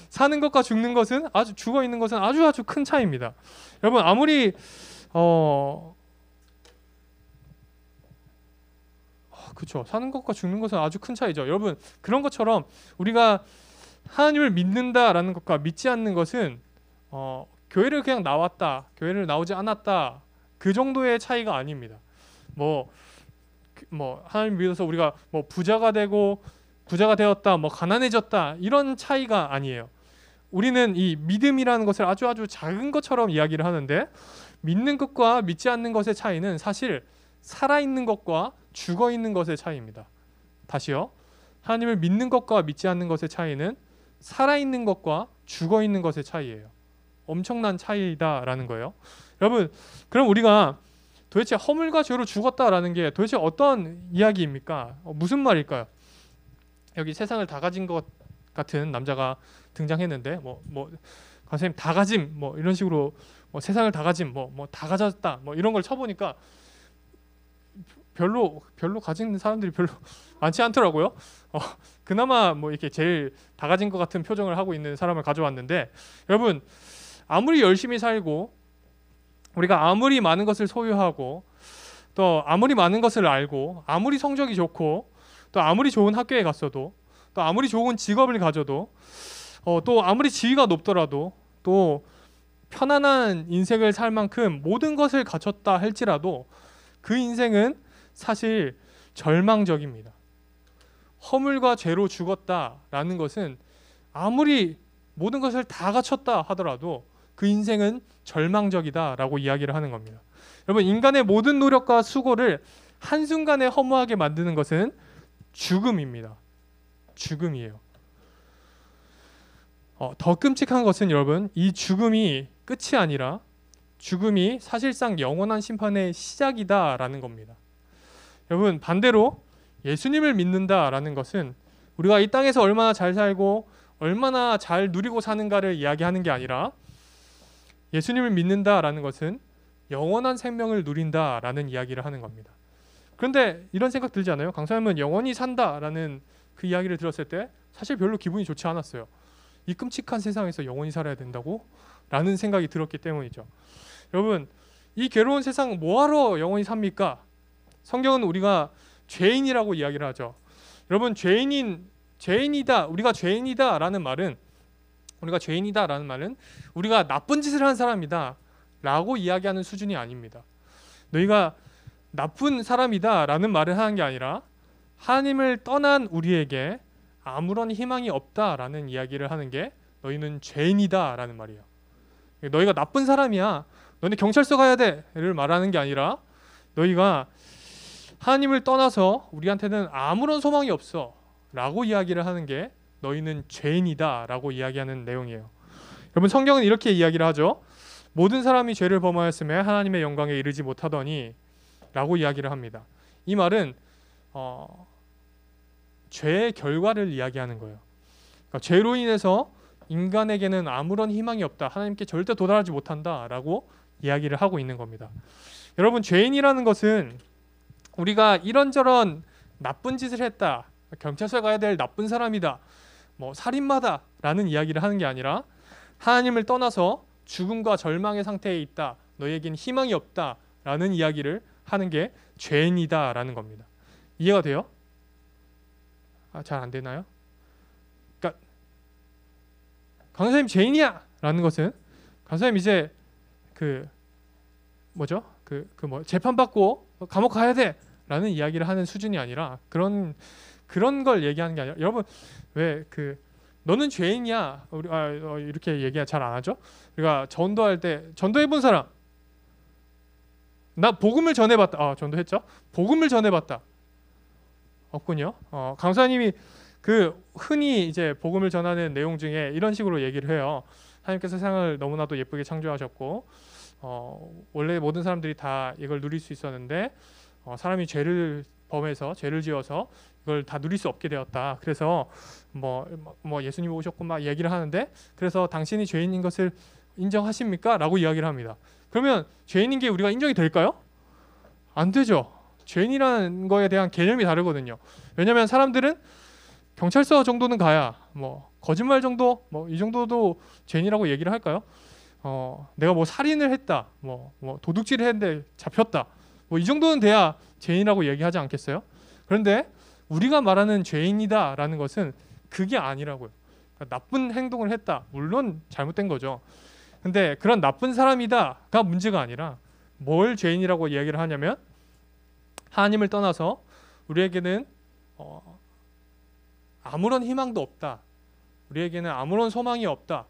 사는 것과 죽는 것은, 아주 죽어 있는 것은 아주 큰 차이입니다. 여러분, 아무리 그렇죠. 사는 것과 죽는 것은 아주 큰 차이죠. 여러분, 그런 것처럼 우리가 하나님을 믿는다라는 것과 믿지 않는 것은 교회를 그냥 나왔다, 교회를 나오지 않았다, 그 정도의 차이가 아닙니다. 뭐 하나님 믿어서 우리가 뭐 부자가 되었다, 뭐 가난해졌다, 이런 차이가 아니에요. 우리는 이 믿음이라는 것을 아주 작은 것처럼 이야기를 하는데, 믿는 것과 믿지 않는 것의 차이는 사실 살아있는 것과 죽어있는 것의 차이입니다. 다시요. 하나님을 믿는 것과 믿지 않는 것의 차이는 살아있는 것과 죽어있는 것의 차이예요. 엄청난 차이다라는 거예요. 여러분, 그럼 우리가 도대체 허물과 죄로 죽었다라는 게 도대체 어떤 이야기입니까? 무슨 말일까요? 여기 세상을 다 가진 것 같은 남자가 등장했는데, 선생님 다 가짐, 뭐 이런 식으로 세상을 다 가짐, 다 가졌다, 이런 걸 쳐보니까 별로 가진 사람들이 별로 많지 않더라고요. 그나마 이렇게 제일 다 가진 것 같은 표정을 하고 있는 사람을 가져왔는데, 여러분, 아무리 열심히 살고 우리가 아무리 많은 것을 소유하고 또 아무리 많은 것을 알고 아무리 성적이 좋고 또 아무리 좋은 학교에 갔어도 또 아무리 좋은 직업을 가져도 또 아무리 지위가 높더라도 또 편안한 인생을 살 만큼 모든 것을 갖췄다 할지라도 그 인생은 사실 절망적입니다. 허물과 죄로 죽었다라는 것은 아무리 모든 것을 다 갖췄다 하더라도 그 인생은 절망적이다라고 이야기를 하는 겁니다. 여러분, 인간의 모든 노력과 수고를 한순간에 허무하게 만드는 것은 죽음입니다. 죽음이에요. 더 끔찍한 것은 여러분, 이 죽음이 끝이 아니라 죽음이 사실상 영원한 심판의 시작이다라는 겁니다. 여러분, 반대로 예수님을 믿는다라는 것은 우리가 이 땅에서 얼마나 잘 살고 얼마나 잘 누리고 사는가를 이야기하는 게 아니라, 예수님을 믿는다라는 것은 영원한 생명을 누린다라는 이야기를 하는 겁니다. 그런데 이런 생각 들지 않아요? 강사님은 영원히 산다라는 그 이야기를 들었을 때 사실 별로 기분이 좋지 않았어요. 이 끔찍한 세상에서 영원히 살아야 된다고? 라는 생각이 들었기 때문이죠. 여러분, 이 괴로운 세상 뭐하러 영원히 삽니까? 성경은 우리가 죄인이라고 이야기를 하죠. 여러분, 죄인이다, 우리가 죄인이다라는 말은 우리가 나쁜 짓을 한 사람이다 라고 이야기하는 수준이 아닙니다. 너희가 나쁜 사람이다 라는 말을 하는 게 아니라 하나님을 떠난 우리에게 아무런 희망이 없다라는 이야기를 하는 게 너희는 죄인이다 라는 말이에요. 너희가 나쁜 사람이야, 너네 경찰서 가야 돼를 말하는 게 아니라 너희가 하나님을 떠나서 우리한테는 아무런 소망이 없어 라고 이야기를 하는 게 너희는 죄인이다 라고 이야기하는 내용이에요. 여러분, 성경은 이렇게 이야기를 하죠. 모든 사람이 죄를 범하였음에 하나님의 영광에 이르지 못하더니 라고 이야기를 합니다. 이 말은 죄의 결과를 이야기하는 거예요. 그러니까 죄로 인해서 인간에게는 아무런 희망이 없다, 하나님께 절대 도달하지 못한다 라고 이야기를 하고 있는 겁니다. 여러분, 죄인이라는 것은 우리가 이런저런 나쁜 짓을 했다, 경찰서에 가야 될 나쁜 사람이다, 살인마다 라는 이야기를 하는 게 아니라 하나님을 떠나서 죽음과 절망의 상태에 있다, 너희에겐 희망이 없다 라는 이야기를 하는 게 죄인이다 라는 겁니다. 이해가 돼요? 잘 안 되나요? 그러니까 강사님 죄인이야 라는 것은 강사님 이제 재판받고 감옥 가야 돼 라는 이야기를 하는 수준이 아니라 그런 걸 얘기하는 게 아니라, 여러분 왜 너는 죄인이야. 이렇게 얘기 잘 안 하죠. 우리가 전도할 때 전도해 본 사람, 나 복음을 전해봤다. 전도했죠. 복음을 전해봤다. 없군요. 강사님이 그 흔히 이제 복음을 전하는 내용 중에 이런 식으로 얘기를 해요. 하나님께서 세상을 너무나도 예쁘게 창조하셨고 원래 모든 사람들이 다 이걸 누릴 수 있었는데 사람이 죄를 범해서 죄를 지어서 이걸 다 누릴 수 없게 되었다. 그래서 뭐 예수님이 오셨고 막 얘기를 하는데, 그래서 당신이 죄인인 것을 인정하십니까? 라고 이야기를 합니다. 그러면 죄인인 게 우리가 인정이 될까요? 안 되죠. 죄인이라는 거에 대한 개념이 다르거든요. 왜냐하면 사람들은 경찰서 정도는 가야 뭐 거짓말 정도 이 정도도 죄인이라고 얘기를 할까요? 내가 뭐 살인을 했다, 뭐 도둑질을 했는데 잡혔다, 뭐 이 정도는 돼야 죄인이라고 얘기하지 않겠어요? 그런데 우리가 말하는 죄인이다라는 것은 그게 아니라고요. 그러니까 나쁜 행동을 했다, 물론 잘못된 거죠. 근데 그런 나쁜 사람이다가 문제가 아니라 뭘 죄인이라고 이야기를 하냐면, 하나님을 떠나서 우리에게는 아무런 희망도 없다, 우리에게는 아무런 소망이 없다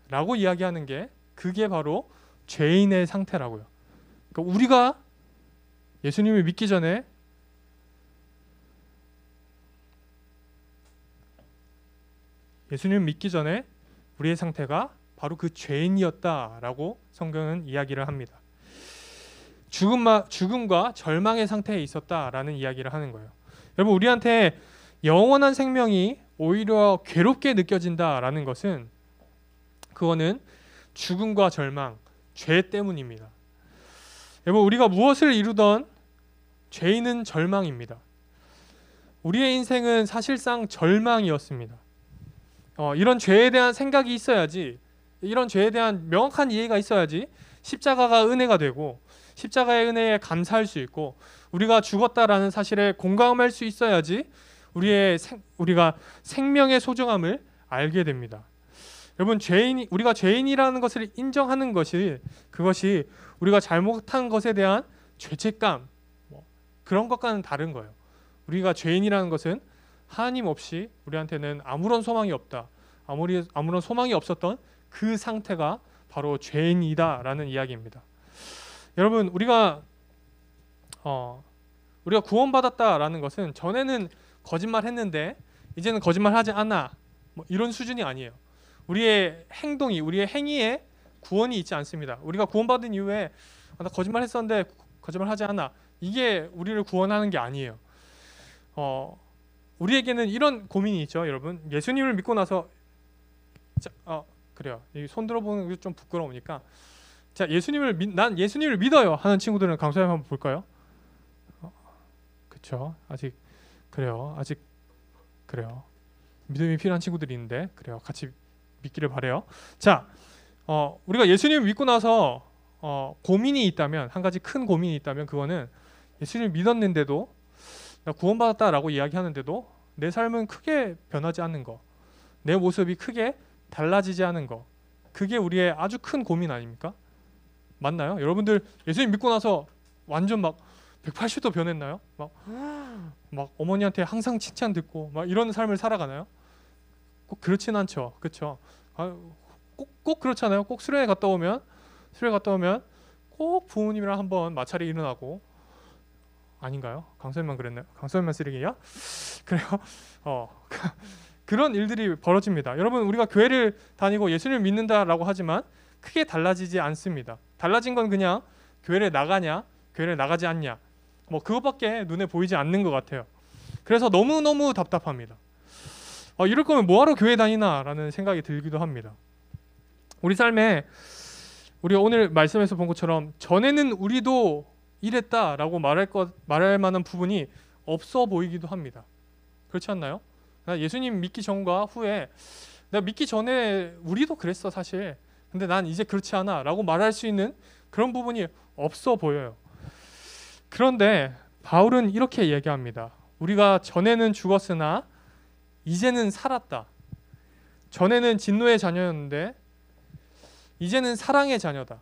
라고 이야기하는 게, 그게 바로 죄인의 상태라고요. 그러니까 우리가 예수님을 믿기 전에 우리의 상태가 바로 그 죄인이었다라고 성경은 이야기를 합니다. 죽음과 절망의 상태에 있었다라는 이야기를 하는 거예요. 여러분, 우리한테 영원한 생명이 오히려 괴롭게 느껴진다라는 것은, 그거는 죽음과 절망, 죄 때문입니다. 여러분, 우리가 무엇을 이루던 죄인은 절망입니다. 우리의 인생은 사실상 절망이었습니다. 이런 죄에 대한 생각이 있어야지, 이런 죄에 대한 명확한 이해가 있어야지 십자가가 은혜가 되고, 십자가의 은혜에 감사할 수 있고, 우리가 죽었다라는 사실에 공감할 수 있어야지 우리가 생명의 소중함을 알게 됩니다. 여러분, 우리가 죄인이라는 것을 인정하는 것이, 그것이 우리가 잘못한 것에 대한 죄책감, 그런 것과는 다른 거예요. 우리가 죄인이라는 것은 하나님 없이 우리한테는 아무런 소망이 없다, 아무런 소망이 없었던 그 상태가 바로 죄인이다라는 이야기입니다. 여러분, 우리가 구원받았다라는 것은 전에는 거짓말했는데 이제는 거짓말하지 않아, 이런 수준이 아니에요. 우리의 행동이, 우리의 행위에 구원이 있지 않습니다. 우리가 구원받은 이후에 나 거짓말했었는데 거짓말하지 않아, 이게 우리를 구원하는 게 아니에요. 우리에게는 이런 고민이 있죠, 여러분. 예수님을 믿고 나서 그래요. 손 들어보는 게 좀 부끄러우니까, 자, 난 예수님을 믿어요 하는 친구들은 강사님 한번 볼까요? 그렇죠. 아직 그래요. 믿음이 필요한 친구들이 있는데, 그래요. 같이 믿기를 바래요. 자, 우리가 예수님을 믿고 나서 고민이 있다면, 한 가지 큰 고민이 있다면, 그거는 예수님을 믿었는데도, 나 구원받았다라고 이야기하는데도 내 삶은 크게 변하지 않는 거, 내 모습이 크게 달라지지 않은 거, 그게 우리의 아주 큰 고민 아닙니까? 맞나요? 여러분들 예수님 믿고 나서 완전 막 180도 변했나요? 막 어머니한테 항상 칭찬 듣고 막 이런 삶을 살아가나요? 꼭 그렇진 않죠. 그렇죠? 꼭 그렇잖아요. 꼭 수련회 갔다 오면 꼭 부모님이랑 한번 마찰이 일어나고, 아닌가요? 강선만 그랬나요? 강선만 쓰레기야? 그래요? 그런 일들이 벌어집니다. 여러분, 우리가 교회를 다니고 예수님을 믿는다라고 하지만 크게 달라지지 않습니다. 달라진 건 그냥 교회를 나가냐, 교회를 나가지 않냐, 그것밖에 눈에 보이지 않는 것 같아요. 그래서 너무너무 답답합니다. 이럴 거면 뭐하러 교회 다니나 라는 생각이 들기도 합니다. 우리 삶에 우리가 오늘 말씀에서 본 것처럼 전에는 우리도 이랬다라고 말할 만한 부분이 없어 보이기도 합니다. 그렇지 않나요? 나 예수님 믿기 전과 후에, 내가 믿기 전에 우리도 그랬어 사실, 근데 난 이제 그렇지 않아 라고 말할 수 있는 그런 부분이 없어 보여요. 그런데 바울은 이렇게 얘기합니다. 우리가 전에는 죽었으나 이제는 살았다. 전에는 진노의 자녀였는데 이제는 사랑의 자녀다.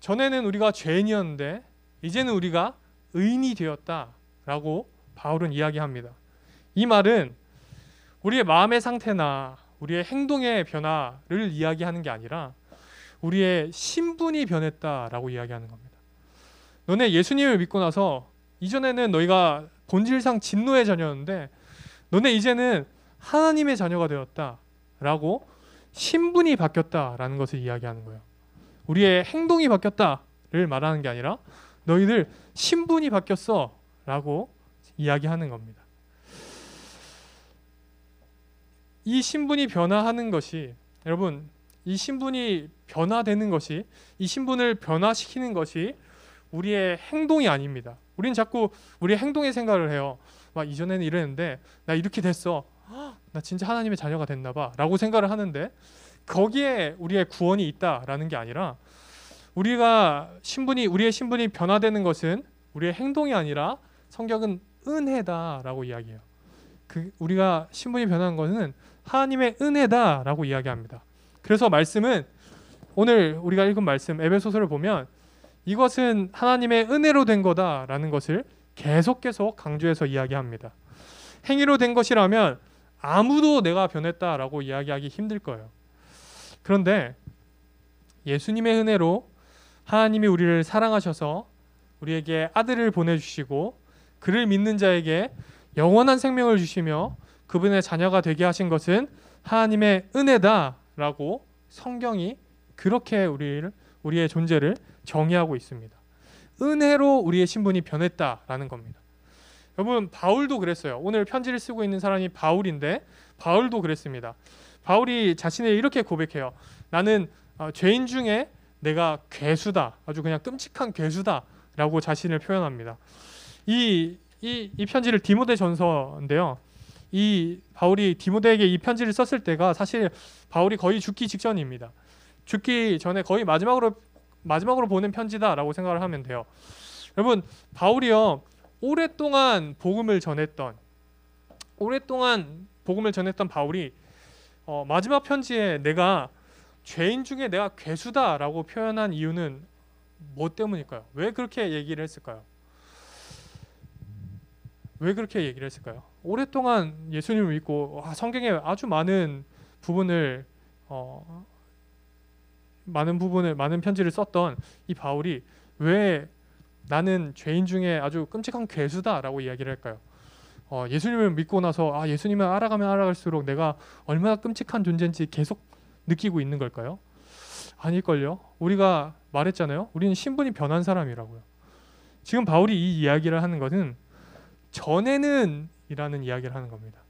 전에는 우리가 죄인이었는데 이제는 우리가 의인이 되었다라고 바울은 이야기합니다. 이 말은 우리의 마음의 상태나 우리의 행동의 변화를 이야기하는 게 아니라 우리의 신분이 변했다라고 이야기하는 겁니다. 너네 예수님을 믿고 나서 이전에는 너희가 본질상 진노의 자녀였는데 너네 이제는 하나님의 자녀가 되었다라고 신분이 바뀌었다라는 것을 이야기하는 거예요. 우리의 행동이 바뀌었다를 말하는 게 아니라 너희들 신분이 바뀌었어라고 이야기하는 겁니다. 이 신분이 변화하는 것이 여러분 이 신분이 변화되는 것이 이 신분을 변화시키는 것이 우리의 행동이 아닙니다. 우린 자꾸 우리의 행동의 생각을 해요. 막 이전에는 이랬는데 나 이렇게 됐어. 나 진짜 하나님의 자녀가 됐나 봐 라고 생각을 하는데 거기에 우리의 구원이 있다라는 게 아니라 우리의 신분이 변화되는 것은 우리의 행동이 아니라 성경은 은혜다라고 이야기해요. 우리가 신분이 변한 것은 하나님의 은혜다라고 이야기합니다. 그래서 말씀은 오늘 우리가 읽은 말씀 에베소서를 보면 이것은 하나님의 은혜로 된 거다라는 것을 계속 강조해서 이야기합니다. 행위로 된 것이라면 아무도 내가 변했다라고 이야기하기 힘들 거예요. 그런데 예수님의 은혜로 하나님이 우리를 사랑하셔서 우리에게 아들을 보내주시고 그를 믿는 자에게 영원한 생명을 주시며 그분의 자녀가 되게 하신 것은 하나님의 은혜다라고 성경이 그렇게 우리의 존재를 정의하고 있습니다. 은혜로 우리의 신분이 변했다라는 겁니다. 여러분 바울도 그랬어요. 오늘 편지를 쓰고 있는 사람이 바울인데 바울도 그랬습니다. 바울이 자신을 이렇게 고백해요. 나는 죄인 중에 내가 괴수다. 아주 그냥 끔찍한 괴수다라고 자신을 표현합니다. 이 편지를 디모데 전서인데요. 이 바울이 디모데에게 이 편지를 썼을 때가 사실 바울이 거의 죽기 직전입니다. 죽기 전에 거의 마지막으로 보낸 편지다라고 생각을 하면 돼요. 여러분 바울이요 오랫동안 복음을 전했던 바울이 마지막 편지에 내가 죄인 중에 내가 괴수다라고 표현한 이유는 뭐 때문일까요? 왜 그렇게 얘기를 했을까요? 오랫동안 예수님을 믿고 성경에 아주 많은 편지를 썼던 이 바울이 왜 나는 죄인 중에 아주 끔찍한 괴수다라고 이야기를 할까요? 예수님을 믿고 나서 예수님을 알아가면 알아갈수록 내가 얼마나 끔찍한 존재인지 계속 느끼고 있는 걸까요? 아닐걸요. 우리가 말했잖아요. 우리는 신분이 변한 사람이라고요. 지금 바울이 이 이야기를 하는 것은 전에는 이라는 이야기를 하는 겁니다.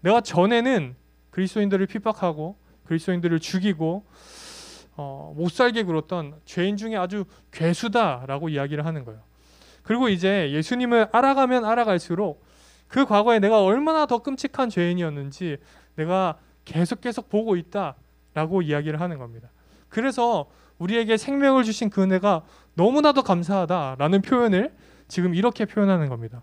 내가 전에는 그리스도인들을 핍박하고 그리스도인들을 죽이고 못 살게 굴었던 죄인 중에 아주 괴수다라고 이야기를 하는 거예요. 그리고 이제 예수님을 알아가면 알아갈수록 그 과거에 내가 얼마나 더 끔찍한 죄인이었는지 내가 계속 보고 있다라고 이야기를 하는 겁니다. 그래서 우리에게 생명을 주신 그 은혜가 너무나도 감사하다라는 표현을 지금 이렇게 표현하는 겁니다.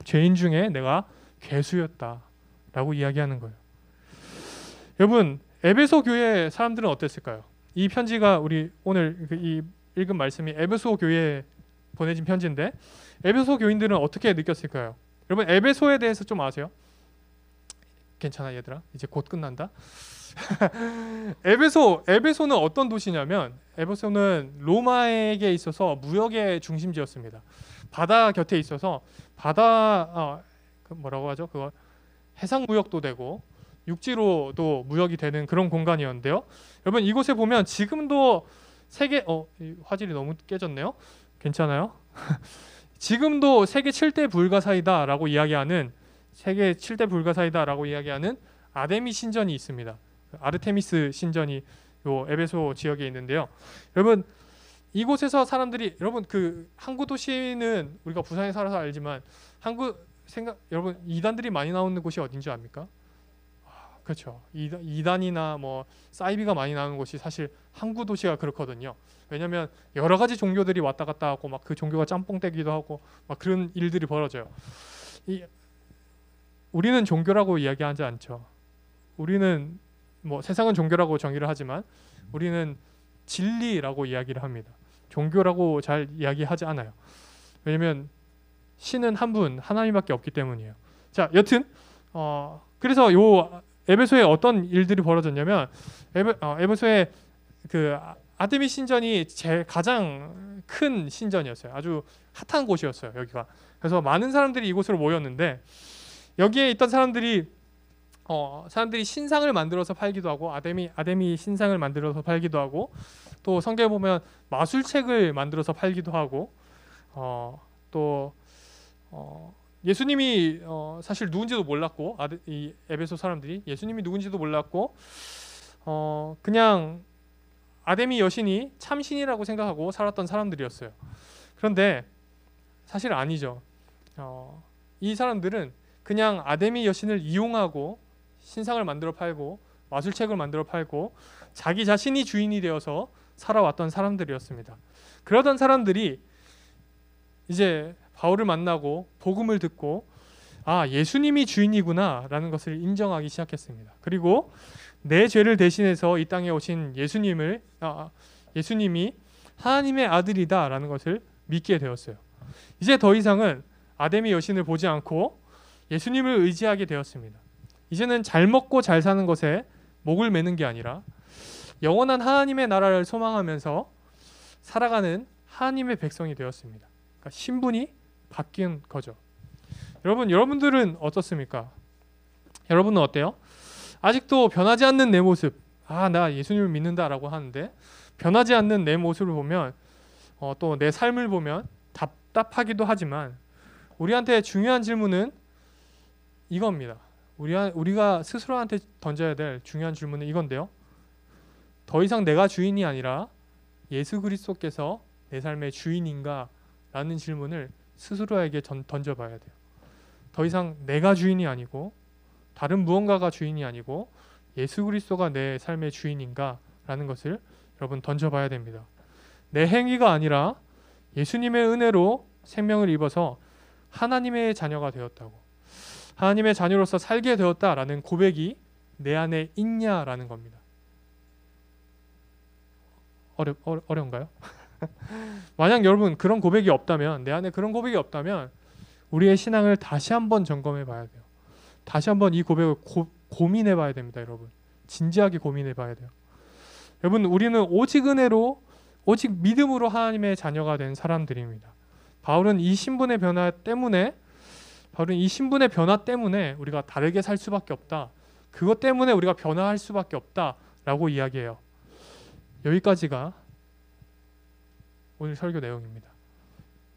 죄인 중에 내가 괴수였다라고 이야기하는 거예요. 여러분 에베소 교회 사람들은 어땠을까요? 이 편지가 우리 오늘 이 읽은 말씀이 에베소 교회에 보내진 편지인데 에베소 교인들은 어떻게 느꼈을까요? 여러분 에베소에 대해서 좀 아세요? 괜찮아 얘들아 이제 곧 끝난다. 에베소는 어떤 도시냐면 에베소는 로마에게 있어서 무역의 중심지였습니다. 바다 곁에 있어서 뭐라고 하죠? 그거 해상 무역도 되고 육지로도 무역이 되는 그런 공간이었는데요. 여러분 이곳에 보면 지금도 세계 화질이 너무 깨졌네요. 괜찮아요? 지금도 세계 7대 불가사이다라고 이야기하는 아데미 신전이 있습니다. 아르테미스 신전이 요 에베소 지역에 있는데요. 여러분 이곳에서 사람들이 그 항구 도시는 우리가 부산에 살아서 알지만 여러분 이단들이 많이 나오는 곳이 어딘지 압니까? 그렇죠. 이단이나 뭐 사이비가 많이 나오는 곳이 사실 항구 도시가 그렇거든요. 왜냐하면 여러 가지 종교들이 왔다 갔다 하고 막 그 종교가 짬뽕 되기도 하고 막 그런 일들이 벌어져요. 우리는 종교라고 이야기하지 않죠. 우리는 뭐 세상은 종교라고 정의를 하지만 우리는 진리라고 이야기를 합니다. 종교라고 잘 이야기하지 않아요. 왜냐하면 신은 한 분 하나님밖에 없기 때문이에요. 자, 여튼 그래서 요 에베소에 어떤 일들이 벌어졌냐면 에베소에 그 아데미 신전이 가장 큰 신전이었어요. 아주 핫한 곳이었어요. 여기가. 그래서 많은 사람들이 이곳으로 모였는데 여기에 있던 사람들이 신상을 만들어서 팔기도 하고 아데미 신상을 만들어서 팔기도 하고 또 성경에 보면 마술책을 만들어서 팔기도 하고 또 예수님이 사실 누군지도 몰랐고 이 에베소 사람들이 예수님이 누군지도 몰랐고 그냥 아데미 여신이 참신이라고 생각하고 살았던 사람들이었어요. 그런데 사실 아니죠. 이 사람들은 그냥 아데미 여신을 이용하고 신상을 만들어 팔고 마술책을 만들어 팔고 자기 자신이 주인이 되어서 살아왔던 사람들이었습니다. 그러던 사람들이 이제 바울을 만나고 복음을 듣고 예수님이 주인이구나 라는 것을 인정하기 시작했습니다. 그리고 내 죄를 대신해서 이 땅에 오신 예수님이 하나님의 아들이다 라는 것을 믿게 되었어요. 이제 더 이상은 아데미 여신을 보지 않고 예수님을 의지하게 되었습니다. 이제는 잘 먹고 잘 사는 것에 목을 매는 게 아니라 영원한 하나님의 나라를 소망하면서 살아가는 하나님의 백성이 되었습니다. 그러니까 신분이 바뀐 거죠. 여러분들은 어떻습니까? 여러분은 어때요? 아직도 변하지 않는 내 모습, 나 예수님을 믿는다라고 하는데 변하지 않는 내 모습을 보면 또 내 삶을 보면 답답하기도 하지만 우리한테 중요한 질문은 이겁니다. 우리가 스스로한테 던져야 될 중요한 질문은 이건데요. 더 이상 내가 주인이 아니라 예수 그리스도께서 내 삶의 주인인가? 라는 질문을 스스로에게 던져봐야 돼요. 더 이상 내가 주인이 아니고 다른 무언가가 주인이 아니고 예수 그리스도가 내 삶의 주인인가? 라는 것을 여러분 던져봐야 됩니다. 내 행위가 아니라 예수님의 은혜로 생명을 입어서 하나님의 자녀가 되었다고, 하나님의 자녀로서 살게 되었다라는 고백이 내 안에 있냐라는 겁니다. 어려운가요? 만약 여러분 그런 고백이 없다면, 내 안에 그런 고백이 없다면 우리의 신앙을 다시 한번 점검해 봐야 돼요. 다시 한번 이 고백을 고민해 봐야 됩니다. 여러분 진지하게 고민해 봐야 돼요. 여러분 우리는 오직 은혜로, 오직 믿음으로 하나님의 자녀가 된 사람들입니다. 바울은 이 신분의 변화 때문에 우리가 다르게 살 수밖에 없다. 그것 때문에 우리가 변화할 수밖에 없다라고 이야기해요. 여기까지가 오늘 설교 내용입니다.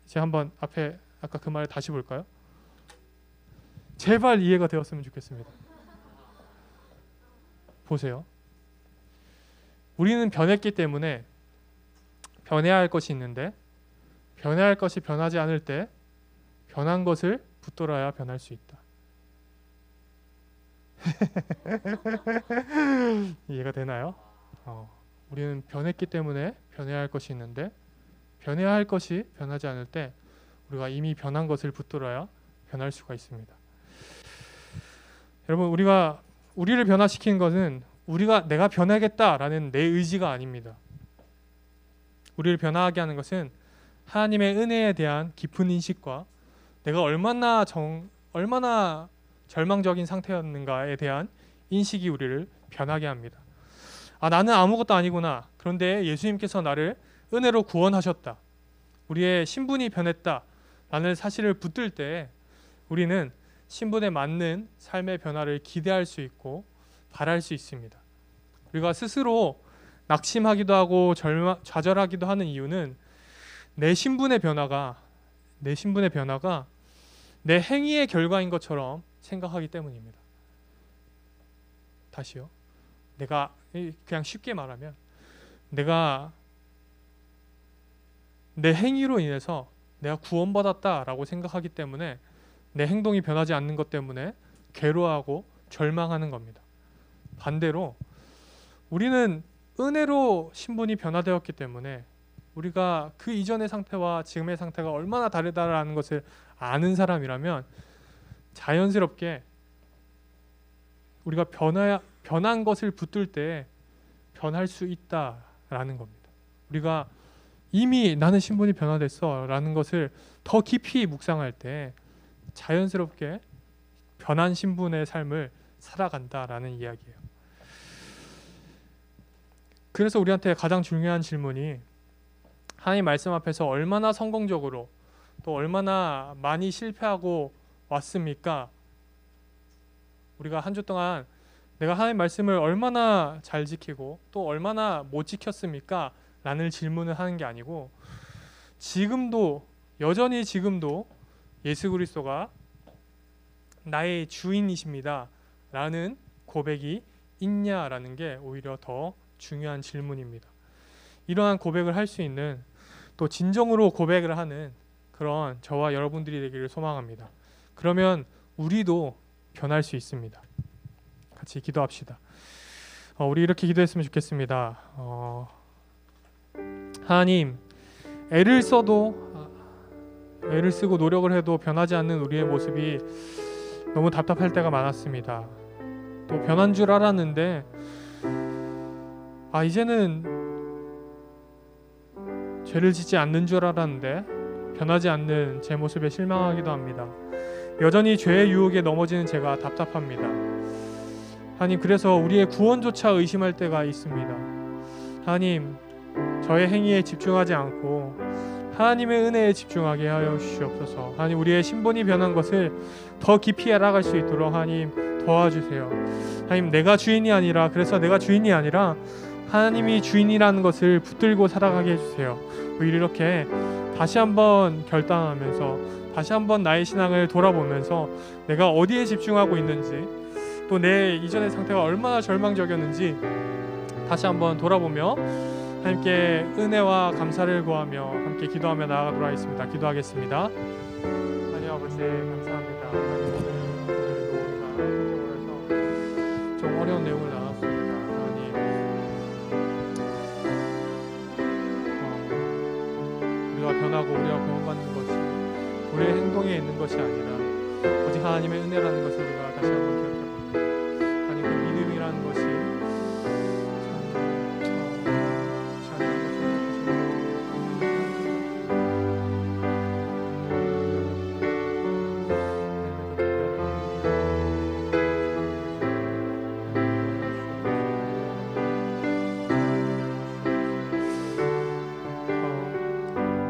이제 한번 앞에 아까 그 말을 다시 볼까요? 제발 이해가 되었으면 좋겠습니다. 보세요. 우리는 변했기 때문에 변해야 할 것이 있는데 변해야 할 것이 변하지 않을 때 변한 것을 붙들어야 변할 수 있다. 이해가 되나요? 우리는 변했기 때문에 변해야 할 것이 있는데 변해야 할 것이 변하지 않을 때 우리가 이미 변한 것을 붙들어야 변할 수가 있습니다. 여러분 우리를 변화시키는 것은 내가 변하겠다라는 내 의지가 아닙니다. 우리를 변화하게 하는 것은 하나님의 은혜에 대한 깊은 인식과 내가 얼마나 절망적인 상태였는가에 대한 인식이 우리를 변하게 합니다. 나는 아무것도 아니구나. 그런데 예수님께서 나를 은혜로 구원하셨다. 우리의 신분이 변했다. 라는 사실을 붙들 때 우리는 신분에 맞는 삶의 변화를 기대할 수 있고 바랄 수 있습니다. 우리가 스스로 낙심하기도 하고 좌절하기도 하는 이유는 내 신분의 변화가 내 행위의 결과인 것처럼 생각하기 때문입니다. 다시요. 내가 그냥 쉽게 말하면 내가 내 행위로 인해서 내가 구원받았다라고 생각하기 때문에 내 행동이 변하지 않는 것 때문에 괴로워하고 절망하는 겁니다. 반대로 우리는 은혜로 신분이 변화되었기 때문에 우리가 그 이전의 상태와 지금의 상태가 얼마나 다르다라는 것을 아는 사람이라면 자연스럽게 우리가 변한 것을 붙들 때 변할 수 있다라는 겁니다. 우리가 이미 나는 신분이 변화됐어 라는 것을 더 깊이 묵상할 때 자연스럽게 변한 신분의 삶을 살아간다라는 이야기예요. 그래서 우리한테 가장 중요한 질문이 하나님 말씀 앞에서 얼마나 성공적으로 또 얼마나 많이 실패하고 왔습니까? 우리가 한 주 동안 내가 하나님 말씀을 얼마나 잘 지키고 또 얼마나 못 지켰습니까? 라는 질문을 하는 게 아니고 지금도 여전히 지금도 예수 그리스도가 나의 주인이십니다 라는 고백이 있냐라는 게 오히려 더 중요한 질문입니다. 이러한 고백을 할 수 있는 또 진정으로 고백을 하는 그런 저와 여러분들이 되기를 소망합니다. 그러면 우리도 변할 수 있습니다. 같이 기도합시다. 우리 이렇게 기도했으면 좋겠습니다. 하나님, 애를 쓰고 노력을 해도 변하지 않는 우리의 모습이 너무 답답할 때가 많았습니다. 또 변한 줄 알았는데 이제는 죄를 짓지 않는 줄 알았는데 변하지 않는 제 모습에 실망하기도 합니다. 여전히 죄의 유혹에 넘어지는 제가 답답합니다. 하나님, 그래서 우리의 구원조차 의심할 때가 있습니다. 하나님, 저의 행위에 집중하지 않고 하나님의 은혜에 집중하게 하여 주시옵소서. 하나님, 우리의 신분이 변한 것을 더 깊이 알아갈 수 있도록 하나님 도와주세요. 하나님, 내가 주인이 아니라 하나님이 주인이라는 것을 붙들고 살아가게 해주세요. 이렇게 다시 한번 결단하면서 다시 한번 나의 신앙을 돌아보면서 내가 어디에 집중하고 있는지 또 내 이전의 상태가 얼마나 절망적이었는지 다시 한번 돌아보며 하나님께 은혜와 감사를 구하며 함께 기도하며 나아가도록 하겠습니다. 기도하겠습니다. 하나님 아버지 감사합니다. 하나님, 오늘도 우리가 선택을 해서 좀 어려운 내용을 나눴습니다. 하나님, 우리가 변하고 우리가 구원받는 것이 우리의 행동에 있는 것이 아니라 오직 하나님의 은혜라는 것을 우리가 다시 한번 기억해봅니다. 하나님, 그 믿음이라는 것이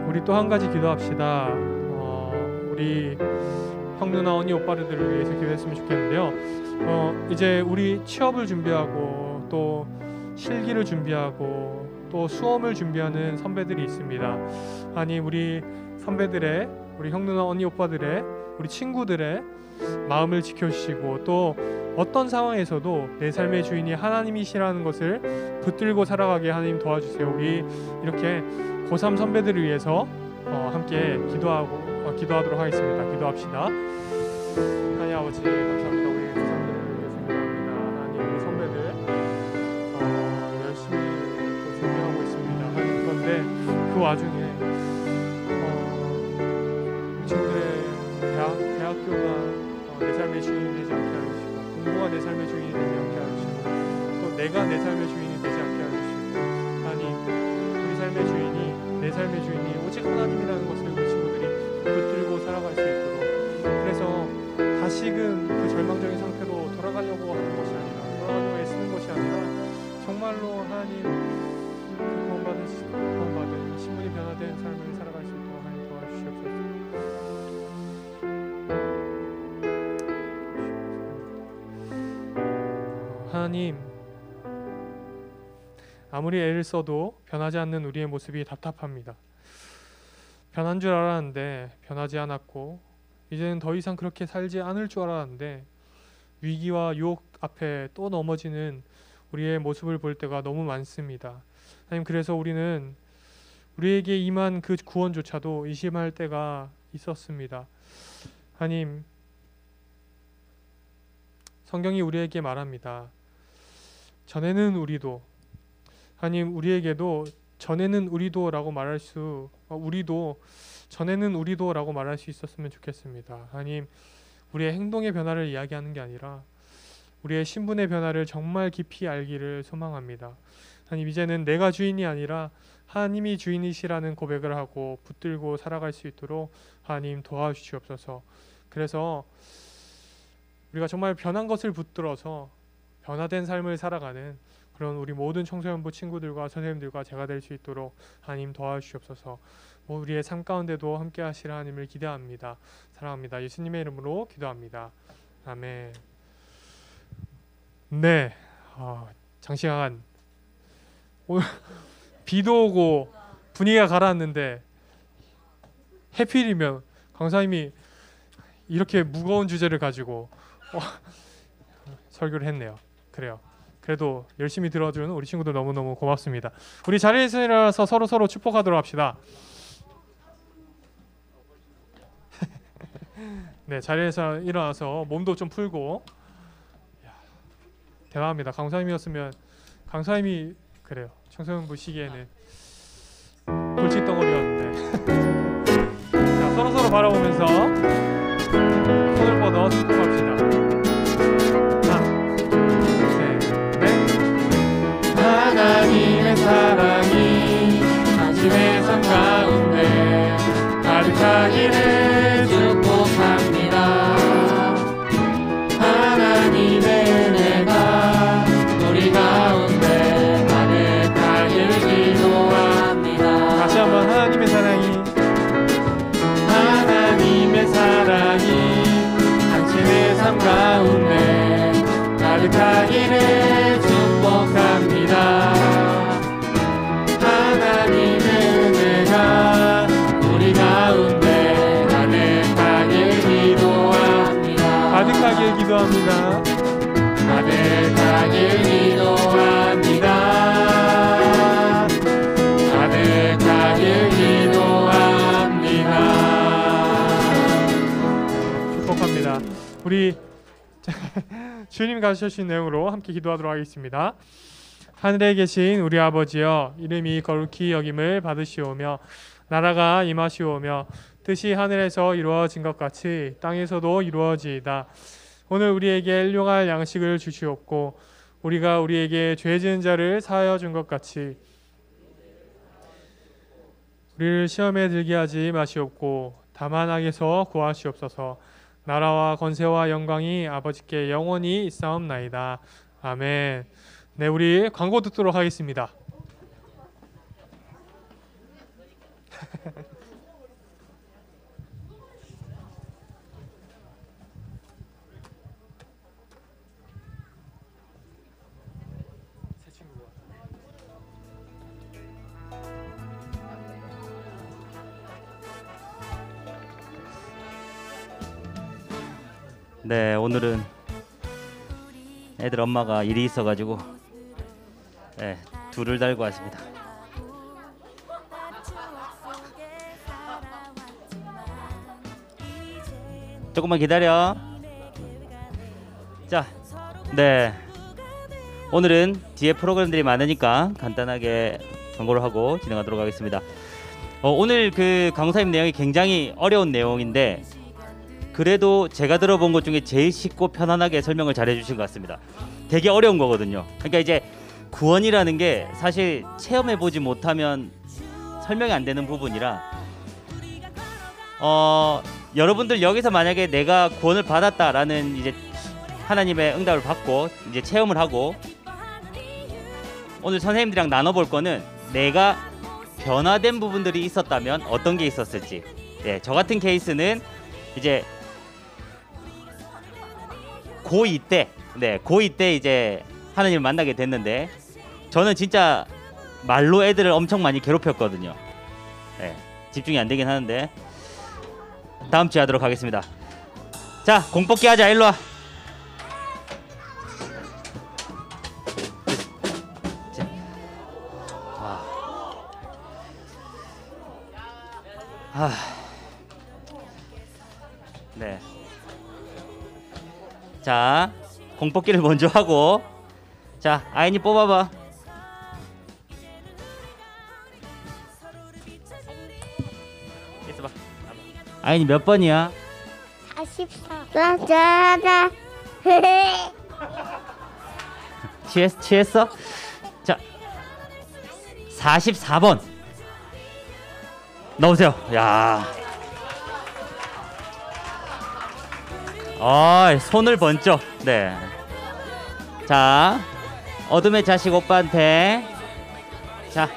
우리 또 한 가지 기도합시다. 우리 형 누나 언니 오빠들을 위해서 기도했으면 좋겠는데요. 이제 우리 취업을 준비하고 또 실기를 준비하고 또 수험을 준비하는 선배들이 있습니다. 아니, 우리 선배들의, 우리 형 누나 언니 오빠들의, 우리 친구들의 마음을 지켜주시고 또 어떤 상황에서도 내 삶의 주인이 하나님이시라는 것을 붙들고 살아가게 하나님 도와주세요. 우리 이렇게 고3 선배들을 위해서 함께 기도하도록 하겠습니다. 기도합시다. 하나님 아버지 감사합니다. 우리 고3들을 위해서 기도합니다. 하나님, 우리 선배들 열심히 또 준비하고 있습니다. 하나님, 그런데 그 와중에 우리 친구들의 대학교가 내 삶의 주인이 되지 않게 하여 주시고 공부가 내 삶의 주인이 되지 않게 하여 주시고 또 내가 내 삶의 주인이 되지 않게 하여 주시고 하나님, 우리 삶의 주인이 내 삶의 주인이 오직 하나님이라는 것을 우리 친구들이 붙들고 살아갈 수 있도록, 그래서 다시금 그 절망적인 상태로 돌아가려고 하는 것이 아니라, 돌아가려고 애쓰는 것이 아니라 정말로 하나님 그 구원받은 신분이 변화된 삶을 살아갈 수 있도록 하나님 도와주시옵소서. 하나님, 아무리 애를 써도 변하지 않는 우리의 모습이 답답합니다. 변한 줄 알았는데 변하지 않았고 이제는 더 이상 그렇게 살지 않을 줄 알았는데 위기와 유혹 앞에 또 넘어지는 우리의 모습을 볼 때가 너무 많습니다. 하나님, 그래서 우리는 우리에게 임한 그 구원조차도 의심할 때가 있었습니다. 하나님, 성경이 우리에게 말합니다. 전에는 우리도, 하나님, 우리에게도 전에는 우리도라고 말할 수, 전에는 우리도라고 말할 수 있었으면 좋겠습니다. 하나님, 우리의 행동의 변화를 이야기하는 게 아니라 우리의 신분의 변화를 정말 깊이 알기를 소망합니다. 하나님, 이제는 내가 주인이 아니라 하나님이 주인이시라는 고백을 하고 붙들고 살아갈 수 있도록 하나님 도와주시옵소서. 그래서 우리가 정말 변한 것을 붙들어서 변화된 삶을 살아가는 그런 우리 모든 청소년부 친구들과 선생님들과 제가 될 수 있도록 하나님 도와주시옵소서. 우리의 삶 가운데도 함께 하실 하나님을 기대합니다. 사랑합니다. 예수님의 이름으로 기도합니다. 아멘. 네, 장시간 오늘 비도 오고 분위기가 가라앉는데 해필이면 강사님이 이렇게 무거운 주제를 가지고 설교를 했네요. 그래요. 그래도 열심히 들어주는 우리 친구들 너무너무 고맙습니다. 우리 자리에서 일어나서 서로 축복하도록 합시다. 네, 자리에서 일어나서 몸도 좀 풀고. 이야, 대단합니다. 강사님이었으면 강사님이 그래요. 청소년부 시기에는 골칫덩어리였는데. 자, 서로 바라보면서 손을 뻗어 축복합시다. 하나, 둘, 셋, 넷. 하나님의 사랑이 당신의 삶 가운데 가득하기를 축복합니다. 하나님의 은혜가 우리 가운데 가득하길 기도합니다. 다시 한번 하나님의 사랑이 당신의 삶 가운데 가득하기를 축복합니다. 하나님의 은혜가 우리 가운데 가득하길 기도합니다. 가득하길 기도합니다. 가득하길 기도합니다. 가득하길 기도합니다. 축복합니다. 우리 주님 가르쳐주신 내용으로 함께 기도하도록 하겠습니다. 하늘에 계신 우리 아버지여, 이름이 거룩히 여김을 받으시오며 나라가 임하시오며 뜻이 하늘에서 이루어진 것 같이 땅에서도 이루어지이다. 오늘 우리에게 일용할 양식을 주시옵고 우리가 우리에게 죄 지은 자를 사하여 준 것 같이 우리를 시험에 들게 하지 마시옵고 다만 악에서 구하시옵소서. 나라와 권세와 영광이 아버지께 영원히 있사옵나이다. 아멘. 네, 우리 광고 듣도록 하겠습니다. 네, 오늘은 애들 엄마가 일이 있어가지고 둘을 달고 왔습니다. 조금만 기다려. 자, 네, 오늘은 뒤에 프로그램들이 많으니까 간단하게 광고를 하고 진행하도록 하겠습니다. 오늘 그 강사님 내용이 굉장히 어려운 내용인데 그래도 제가 들어본 것 중에 제일 쉽고 편안하게 설명을 잘 해주신 것 같습니다. 되게 어려운 거거든요. 그러니까 이제 구원이라는 게 사실 체험해보지 못하면 설명이 안 되는 부분이라 여러분들 여기서 만약에 내가 구원을 받았다라는 이제 하나님의 응답을 받고 이제 체험을 하고 오늘 선생님들이랑 나눠볼 거는 내가 변화된 부분들이 있었다면 어떤 게 있었을지. 예, 저 같은 케이스는 이제 고2 때 이제 하나님을 만나게 됐는데 저는 진짜 말로 애들을 엄청 많이 괴롭혔거든요. 네, 집중이 안 되긴 하는데 다음 주에 하도록 하겠습니다. 자, 공뽑기 하자. 일로 와. 네. 자, 공뽑기를 먼저 하고, 자, 아인이 뽑아봐. 있어봐. 아인이 몇 번이야? 44. 짜자자. 취했어? 자, 44번 넣으세요. 야. 손을 번쩍. 네. 자, 어둠의 자식 오빠한테. 자,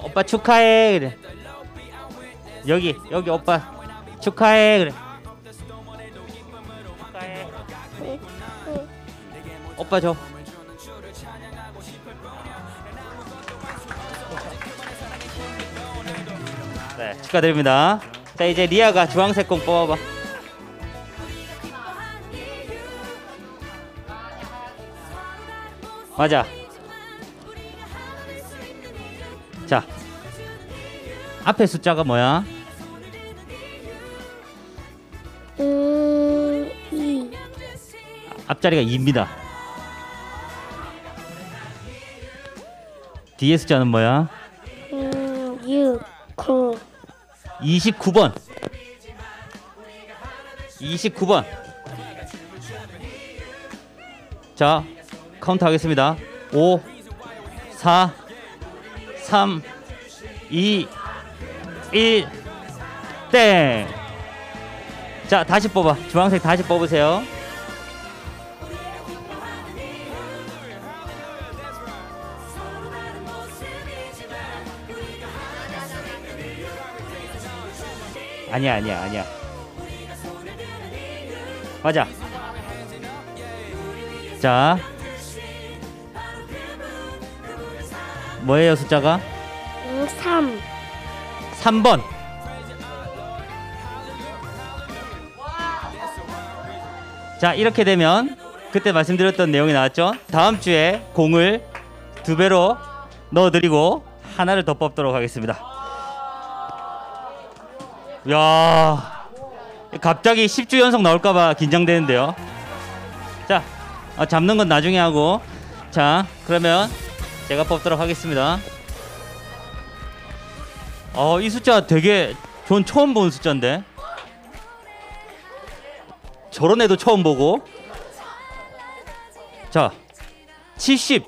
오빠 축하해. 그래. 여기 오빠 축하해. 그래. 축하해. 오빠 줘. 네, 축하드립니다. 자, 이제 리아가 주황색 공 뽑아봐. 맞아. 자, 앞에 숫자가 뭐야? 2. 앞자리가 2입니다. 뒤에 숫자는 뭐야? 6. 9. 29번. 29번. 자, 카운트 하겠습니다. 5 4 3 2 1 땡. 자, 다시 뽑아. 주황색 다시 뽑으세요. 아니야. 맞아. 자, 뭐예요 숫자가? 3. 3번. 자, 이렇게 되면 그때 말씀드렸던 내용이 나왔죠. 다음 주에 공을 2배로 넣어드리고 하나를 더 뽑도록 하겠습니다. 야, 갑자기 10주 연속 나올까봐 긴장되는데요. 자, 잡는 건 나중에 하고. 자, 그러면 제가 뽑도록 하겠습니다. 이 숫자 되게 전 처음 본 숫자인데. 저런 애도 처음 보고. 자, 70.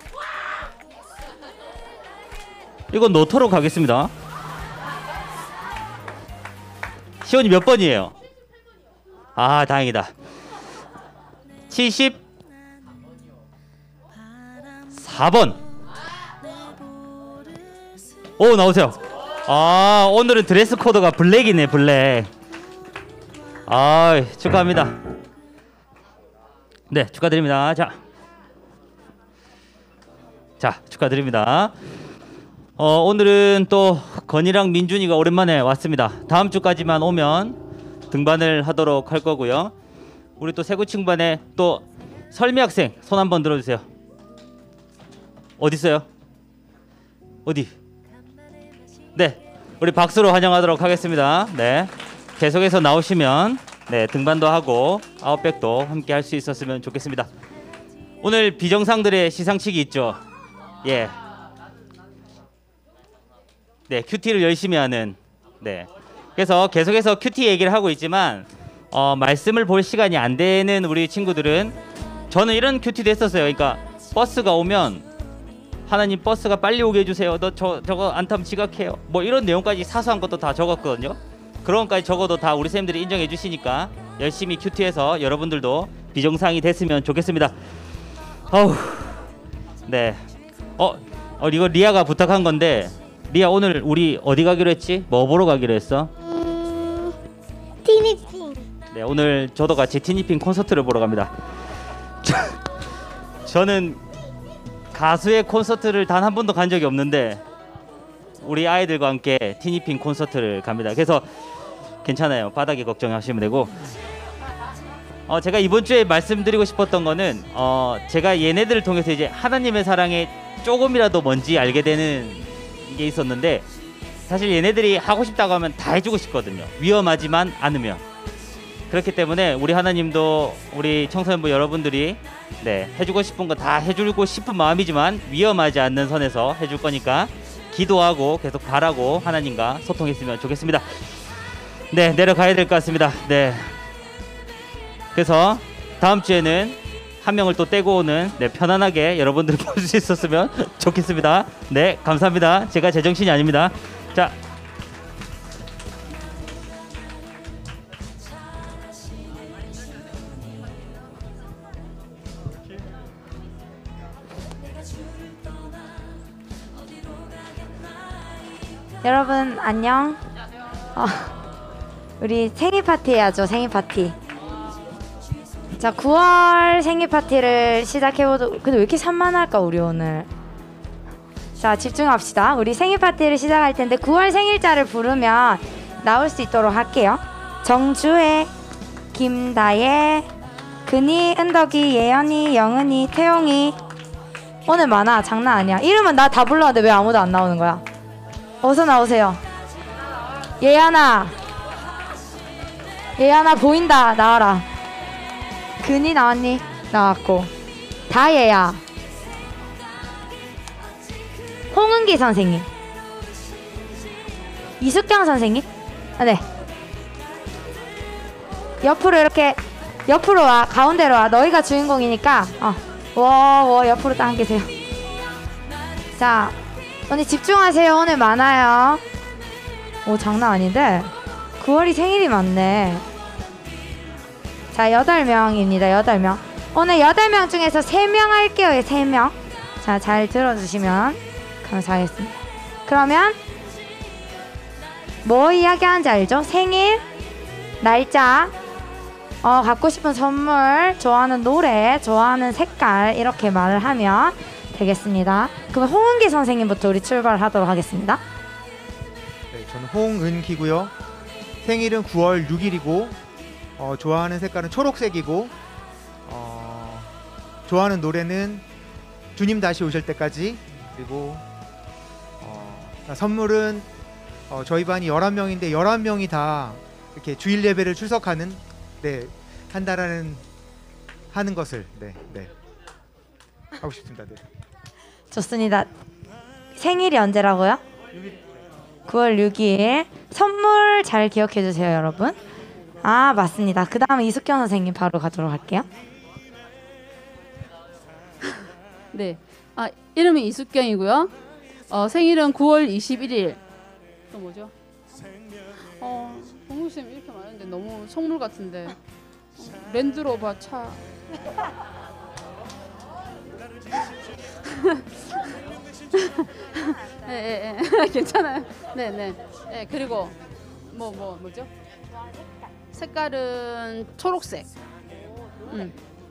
이건 넣도록 하겠습니다. 시온이 몇 번이에요? 아, 다행이다. 74번. 오, 나오세요. 오늘은 드레스 코드가 블랙이네, 블랙. 축하합니다. 네, 축하드립니다. 자, 축하드립니다. 오늘은 또 건이랑 민준이가 오랜만에 왔습니다. 다음 주까지만 오면 등반을 하도록 할 거고요. 우리 또 세구층반에 또 설미 학생 손 한번 들어주세요. 어디 있어요? 어디? 네, 우리 박수로 환영하도록 하겠습니다. 네, 계속해서 나오시면 네, 등반도 하고 아웃백도 함께 할 수 있었으면 좋겠습니다. 오늘 비정상들의 시상식이 있죠. 예. 네, 큐티를 열심히 하는. 네. 그래서 계속해서 큐티 얘기를 하고 있지만 말씀을 볼 시간이 안 되는 우리 친구들은, 저는 이런 큐티도 했었어요. 그러니까 버스가 오면 하나님 버스가 빨리 오게 해주세요. 너 저거 안 타면 지각해요. 뭐 이런 내용까지 사소한 것도 다 적었거든요. 그런 것까지 적어도 다 우리 쌤들이 인정해 주시니까 열심히 큐티해서 여러분들도 비정상이 됐으면 좋겠습니다. 네. 이거 리아가 부탁한 건데, 리아 오늘 우리 어디 가기로 했지? 뭐 보러 가기로 했어? 티니핑. 네, 오늘 저도 같이 티니핑 콘서트를 보러 갑니다. 저는 가수의 콘서트를 단 한 번도 간 적이 없는데 우리 아이들과 함께 티니핑 콘서트를 갑니다. 그래서 괜찮아요. 바닥에 걱정하시면 되고. 제가 이번 주에 말씀드리고 싶었던 거는 제가 얘네들을 통해서 이제 하나님의 사랑에 조금이라도 뭔지 알게 되는 게 있었는데, 사실 얘네들이 하고 싶다고 하면 다 해주고 싶거든요. 위험하지만 않으면. 그렇기 때문에 우리 하나님도 우리 청소년부 여러분들이 네, 해주고 싶은 거 다 해주고 싶은 마음이지만 위험하지 않는 선에서 해줄 거니까 기도하고 계속 바라고 하나님과 소통했으면 좋겠습니다. 네, 내려가야 될 것 같습니다. 네. 그래서 다음 주에는 한 명을 또 떼고 오는, 네, 편안하게 여러분들 볼 수 있었으면 좋겠습니다. 네, 감사합니다. 제가 제정신이 아닙니다. 자, 여러분 안녕. 우리 생일 파티 해야죠. 생일 파티. 자, 9월 생일 파티를 시작해보도록. 근데 왜 이렇게 산만할까 우리 오늘. 자, 집중합시다. 우리 생일 파티를 시작할 텐데 9월 생일자를 부르면 나올 수 있도록 할게요. 정주혜, 김다혜, 근희, 은덕이, 예연이, 영은이, 태용이. 오늘 많아. 장난 아니야. 이름은 나 다 불렀는데 왜 아무도 안 나오는 거야? 어서 나오세요. 예연아. 예연아 보인다. 나와라. 근희 나왔니? 나왔고. 다혜야. 홍은기 선생님. 이숙경 선생님. 아, 네. 옆으로 이렇게 옆으로 와. 가운데로 와. 너희가 주인공이니까 옆으로 딱 앉으세요. 자, 언니 집중하세요. 오늘 많아요. 오, 장난 아닌데 9월이 생일이 많네. 자, 8명입니다. 8명. 오늘 8명 중에서 3명 할게요. 3명. 자, 잘 들어주시면 감사하겠습니다. 그러면 뭐 이야기하는지 알죠? 생일, 날짜, 갖고 싶은 선물, 좋아하는 노래, 좋아하는 색깔 이렇게 말을 하면 되겠습니다. 그럼 홍은기 선생님부터 우리 출발하도록 하겠습니다. 네, 저는 홍은기고요. 생일은 9월 6일이고 좋아하는 색깔은 초록색이고 좋아하는 노래는 주님 다시 오실 때까지. 그리고 선물은 저희 반이 11명인데 11명이 다 이렇게 주일 예배를 출석하는 한다라는 하는 것을 하고 싶습니다. 네. 좋습니다. 생일이 언제라고요? 9월 6일. 선물 잘 기억해 주세요, 여러분. 아, 맞습니다. 그 다음 이숙경 선생님 바로 가도록 할게요. 네. 이름은 이숙경이고요. 생일은 9월 21일. 또 뭐죠? 공무쌤 이렇게 많은데 너무 속물 같은데. 랜드로버 차. 네, 괜찮아요. 네. 그리고 뭐죠? 색깔은 초록색.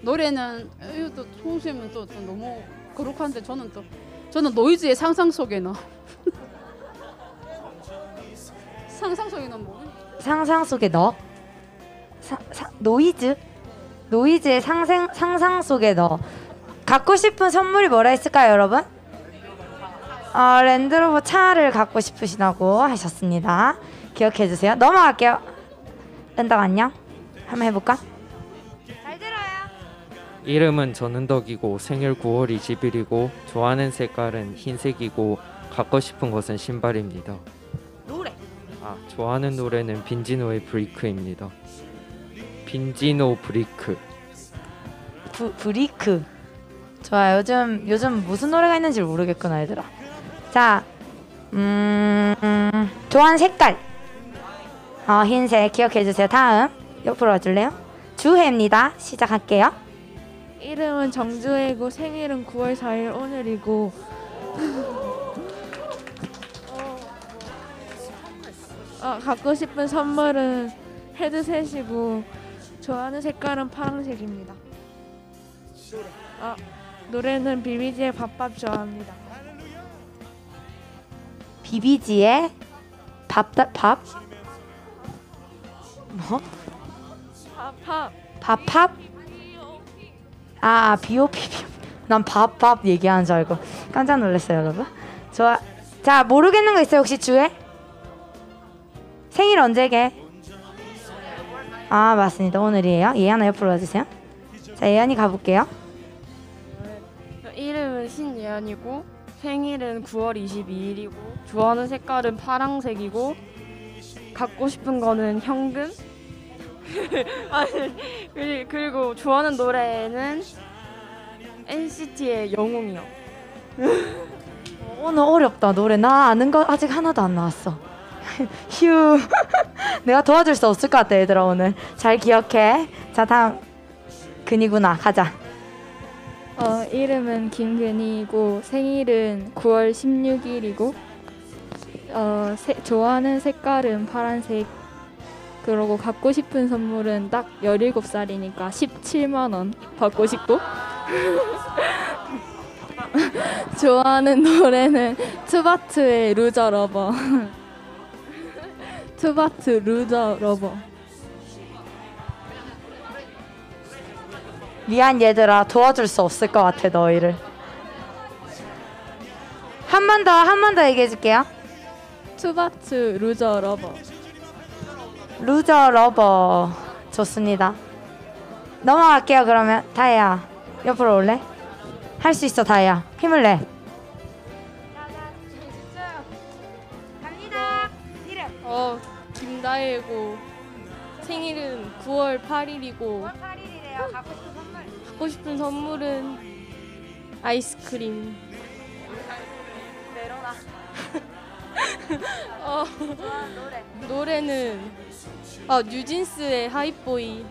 노래는 또 총심은 또 너무 거룩한데 저는 노이즈의 상상 속에 너. 상상 속에 너 뭐? 상상 속에 너. 노이즈의 상상 속에 너. 갖고 싶은 선물이 뭐라 했을까요, 여러분? 랜드로버 차를 갖고 싶으시다고 하셨습니다. 기억해 주세요. 넘어갈게요. 은덕 안녕. 한번 해볼까? 잘 들어요. 이름은 전은덕이고 생일 9월 20일이고 좋아하는 색깔은 흰색이고 갖고 싶은 것은 신발입니다. 노래. 좋아하는 노래는 빈지노의 브리크입니다. 빈지노 브리크. 브리크. 좋아요. 요즘 무슨 노래가 있는지 모르겠구나, 얘들아. 자, 좋아하는 색깔. 흰색 기억해 주세요. 다음 옆으로 와줄래요? 주혜입니다. 시작할게요. 이름은 정주혜고 생일은 9월 4일 오늘이고 갖고 싶은 선물은 헤드셋이고 좋아하는 색깔은 파란색입니다. 노래는 비비지의 밥밥 좋아합니다. 비비지의 밥? 뭐? 밥밥? 비오피. 난 밥밥 얘기하는 줄 알고 깜짝 놀랐어요, 여러분. 좋아. 자, 모르겠는 거 있어요, 혹시 주에? 생일 언제게? 맞습니다. 오늘이에요. 예연아 옆으로 와주세요. 자, 예연이 가볼게요. 이름은 신예연이고 생일은 9월 22일이고 좋아하는 색깔은 파란색이고 갖고 싶은 거는 현금. 그리고 좋아하는 노래는 NCT의 영웅이요. 오늘 어렵다. 노래 나 아는 거 아직 하나도 안 나왔어. 휴. 내가 도와줄 수 없을 것 같아, 얘들아. 오늘 잘 기억해. 자, 다음 근이구나. 가자. 이름은 김근희이고 생일은 9월 16일이고 좋아하는 색깔은 파란색. 그리고 갖고 싶은 선물은 딱 17살이니까 17만 원 받고 싶고. 좋아하는 노래는 투바트의 루저 러버. 투바트 루저 러버. 미안 얘들아, 도와줄 수 없을 것 같아 너희를. 한 번 더 얘기해 줄게요. 투바트 루저 러버. 루저 러버 좋습니다. 넘어갈게요. 그러면 다혜야 옆으로 올래? 할 수 있어. 다혜야 힘을 내. 갑니다. 이름. 김다혜고 생일은 9월 8일이고 9월 8일이래요. 갖고 싶은 선물. 갖고 싶은 선물은 아이스크림. 메로나. 좋아하는 노래. 노래는 뉴진스의 하이보이.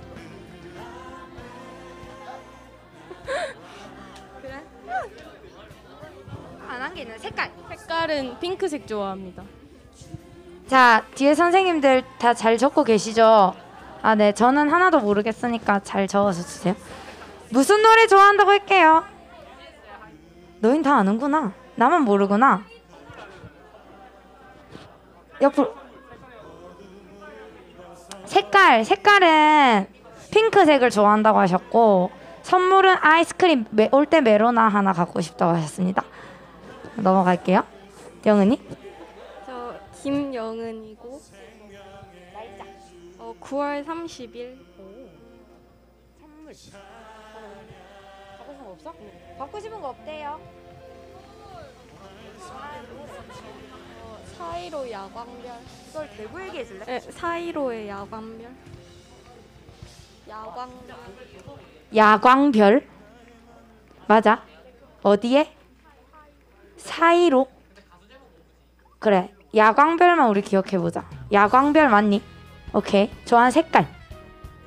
그래? 안 한 게 있는 색깔. 색깔은 핑크색 좋아합니다. 자, 뒤에 선생님들 다 잘 적고 계시죠? 아, 네. 저는 하나도 모르겠으니까 잘 적어서 주세요. 무슨 노래 좋아한다고 할게요. 너흰 다 아는구나. 나만 모르구나. 옆으로. 색깔은 핑크색을 좋아한다고 하셨고, 선물은 아이스크림 올 때 메로나 하나 갖고 싶다고 하셨습니다. 넘어갈게요. 영은이? 저 김영은이고 9월 30일. 선물. 갖고 싶은 거 없어? 갖고 싶은 거 없대요. 사이로 야광별. 이걸 대고 얘기해 줄래? 네, 사이로의 야광별. 야광별. 야광별. 맞아. 어디에? 사이로. 그래. 야광별만 우리 기억해 보자. 야광별 맞니? 오케이. 좋아하는 색깔.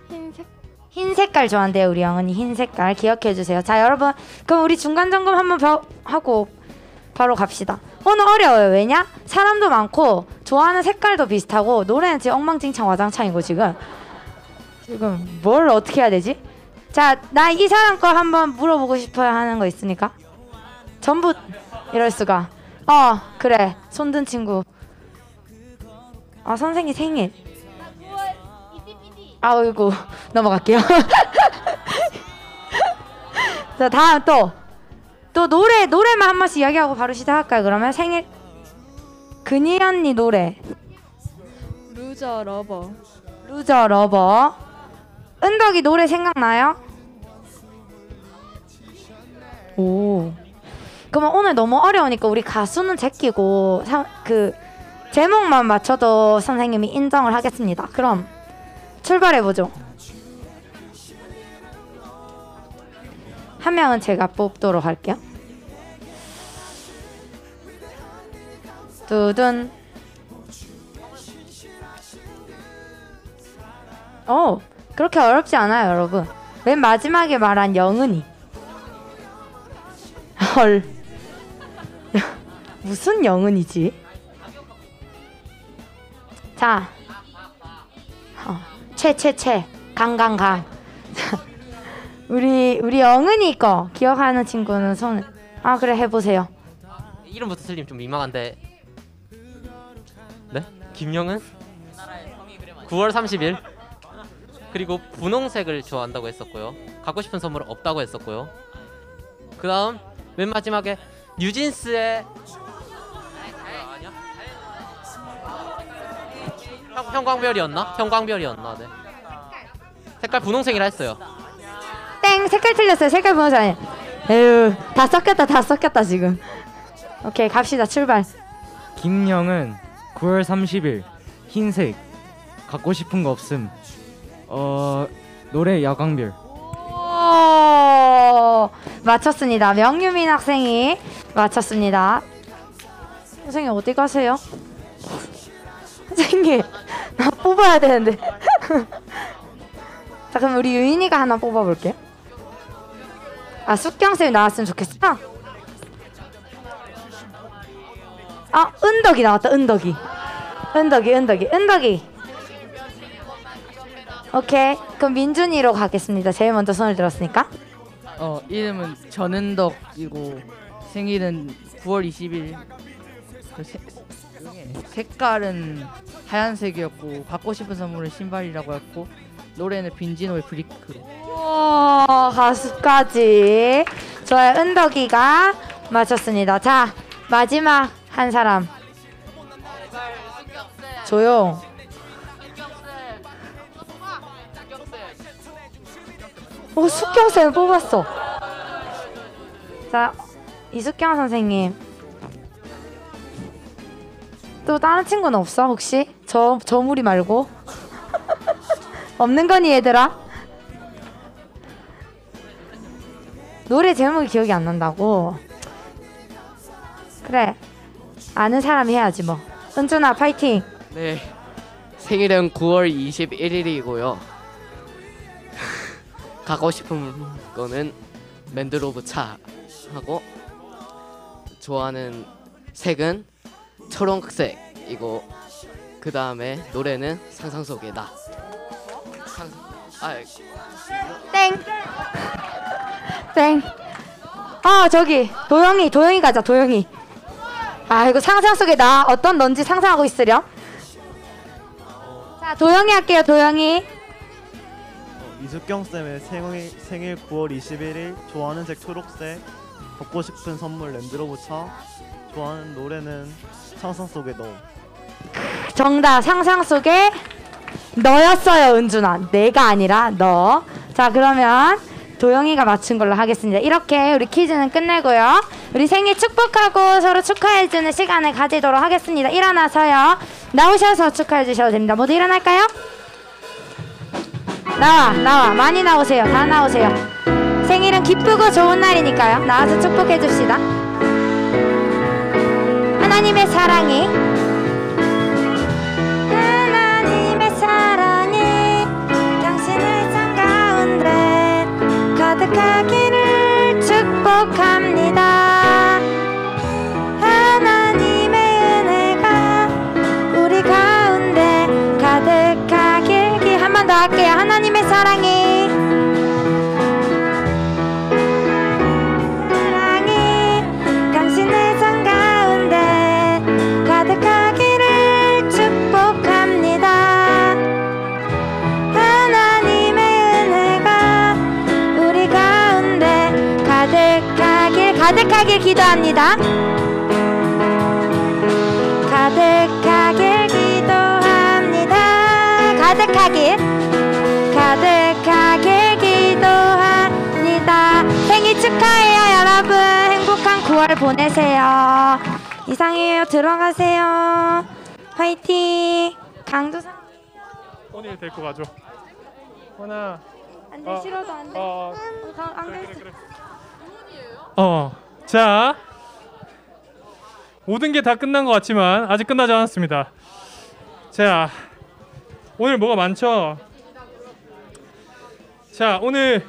흰색. 흰 색깔 좋아한대요. 우리 영은이 흰 색깔 기억해 주세요. 자, 여러분. 그럼 우리 중간 점검 한번 하고 바로 갑시다. 오늘 어려워요. 왜냐? 사람도 많고 좋아하는 색깔도 비슷하고 노래는 지금 엉망진창 와장창이고 지금 뭘 어떻게 해야 되지? 자, 나 이 사람 거 한번 물어보고 싶어요 하는 거 있으니까. 전부 이럴 수가. 그래. 손든 친구. 선생님 생일. 아이고 넘어갈게요. 자, 다음 또 노래만 한 번씩 이야기하고 바로 시작할까요? 그러면 생일 근희 언니 노래. 루저 러버. 루저 러버. 은덕이 노래 생각나요? 오. 그러면 오늘 너무 어려우니까 우리 가수는 제끼고 그 제목만 맞춰도 선생님이 인정을 하겠습니다. 그럼 출발해보죠. 한 명은 제가 뽑도록 할게요. 두둔. 그렇게 어렵지 않아요, 여러분. 맨 마지막에 말한 영은이. 헐. 무슨 영은이지? 자, 최 강강강. 우리 영은이 거 기억하는 친구는 손을. 그래 해보세요. 이름부터 틀리면 좀 민망한데. 네? 김영은? 9월 30일. 그리고 분홍색을 좋아한다고 했었고요. 갖고 싶은 선물은 없다고 했었고요. 그 다음 맨 마지막에 뉴진스의 아니야? 형광별이었나? 형광별이었나? 네. 색깔 분홍색이라 했어요. 땡! 색깔 틀렸어요. 색깔 분홍색 아니에요. 에휴, 다 섞였다 지금. 오케이, 갑시다. 출발. 김영은 9월 30일 흰색. 갖고 싶은 거 없음. 노래 야광별. 오, 맞췄습니다. 명유민 학생이 맞췄습니다. 선생님 어디 가세요? 선생님 나 뽑아야 되는데. 자, 그럼 우리 유인이가 하나 뽑아볼게요. 숙경쌤이 나왔으면 좋겠어. 은덕이 나왔다. 은덕이. 오케이. 그럼 민준이로 가겠습니다. 제일 먼저 손을 들었으니까. 이름은 전은덕이고 생일은 9월 20일. 색깔은 하얀색이었고 갖고 싶은 선물은 신발이라고 했고 노래는 빈지노의 브리크로. 우와, 가수까지. 좋아요. 은덕이가 맞췄습니다. 자, 마지막 한 사람. 조용. 오, 숙경쌤 뽑았어. 자, 이숙경 선생님. 또 다른 친구는 없어 혹시? 저 무리 말고. 없는 거니 얘들아? 노래 제목이 기억이 안 난다고? 그래, 아는 사람이 해야지 뭐. 은준아 파이팅. 네, 생일은 9월 21일이고요. 가고 싶은 거는 맨드로브 차하고 좋아하는 색은 초록색이고 그 다음에 노래는 상상 속의 나. 땡. 저기 도영이 가자. 도영이. 이거 상상 속의 나 어떤 넌지 상상하고 있으렴. 자, 도영이 할게요. 도영이. 이숙경 쌤의 생일 9월 21일. 좋아하는 색 초록색. 받고 싶은 선물 랜드로버 차. 좋아하는 노래는 상상 속의 너. 정답, 상상 속의 너였어요. 은준아, 내가 아니라 너. 자, 그러면 도영이가 맞춘 걸로 하겠습니다. 이렇게 우리 퀴즈는 끝내고요. 우리 생일 축복하고 서로 축하해주는 시간을 가지도록 하겠습니다. 일어나서요. 나오셔서 축하해주셔도 됩니다. 모두 일어날까요? 나와. 많이 나오세요. 다 나오세요. 생일은 기쁘고 좋은 날이니까요. 나와서 축복해줍시다. 하나님의 사랑이 당신의 삶 가운데 가득하기를 축복합니다. 하나님의 은혜가 우리 가운데 가득하길. 한 번 더 할게요. 하나님의 사랑이 당신의 삶 가운데 가득하기를 축복합니다. 하나님의 은혜가 우리 가운데 가득하길 기도합니다. 가득하길 기도합니다. 가득하길 기도합니다. 생일 축하해요 여러분. 행복한 9월 보내세요. 이상해요. 들어가세요. 화이팅. 강도상 오늘 데리고 가죠. 하나. 안돼. 싫어도 안돼. 안돼. 그래. 자, 모든 게 다 끝난 것 같지만 아직 끝나지 않았습니다. 자, 오늘 뭐가 많죠? 자, 오늘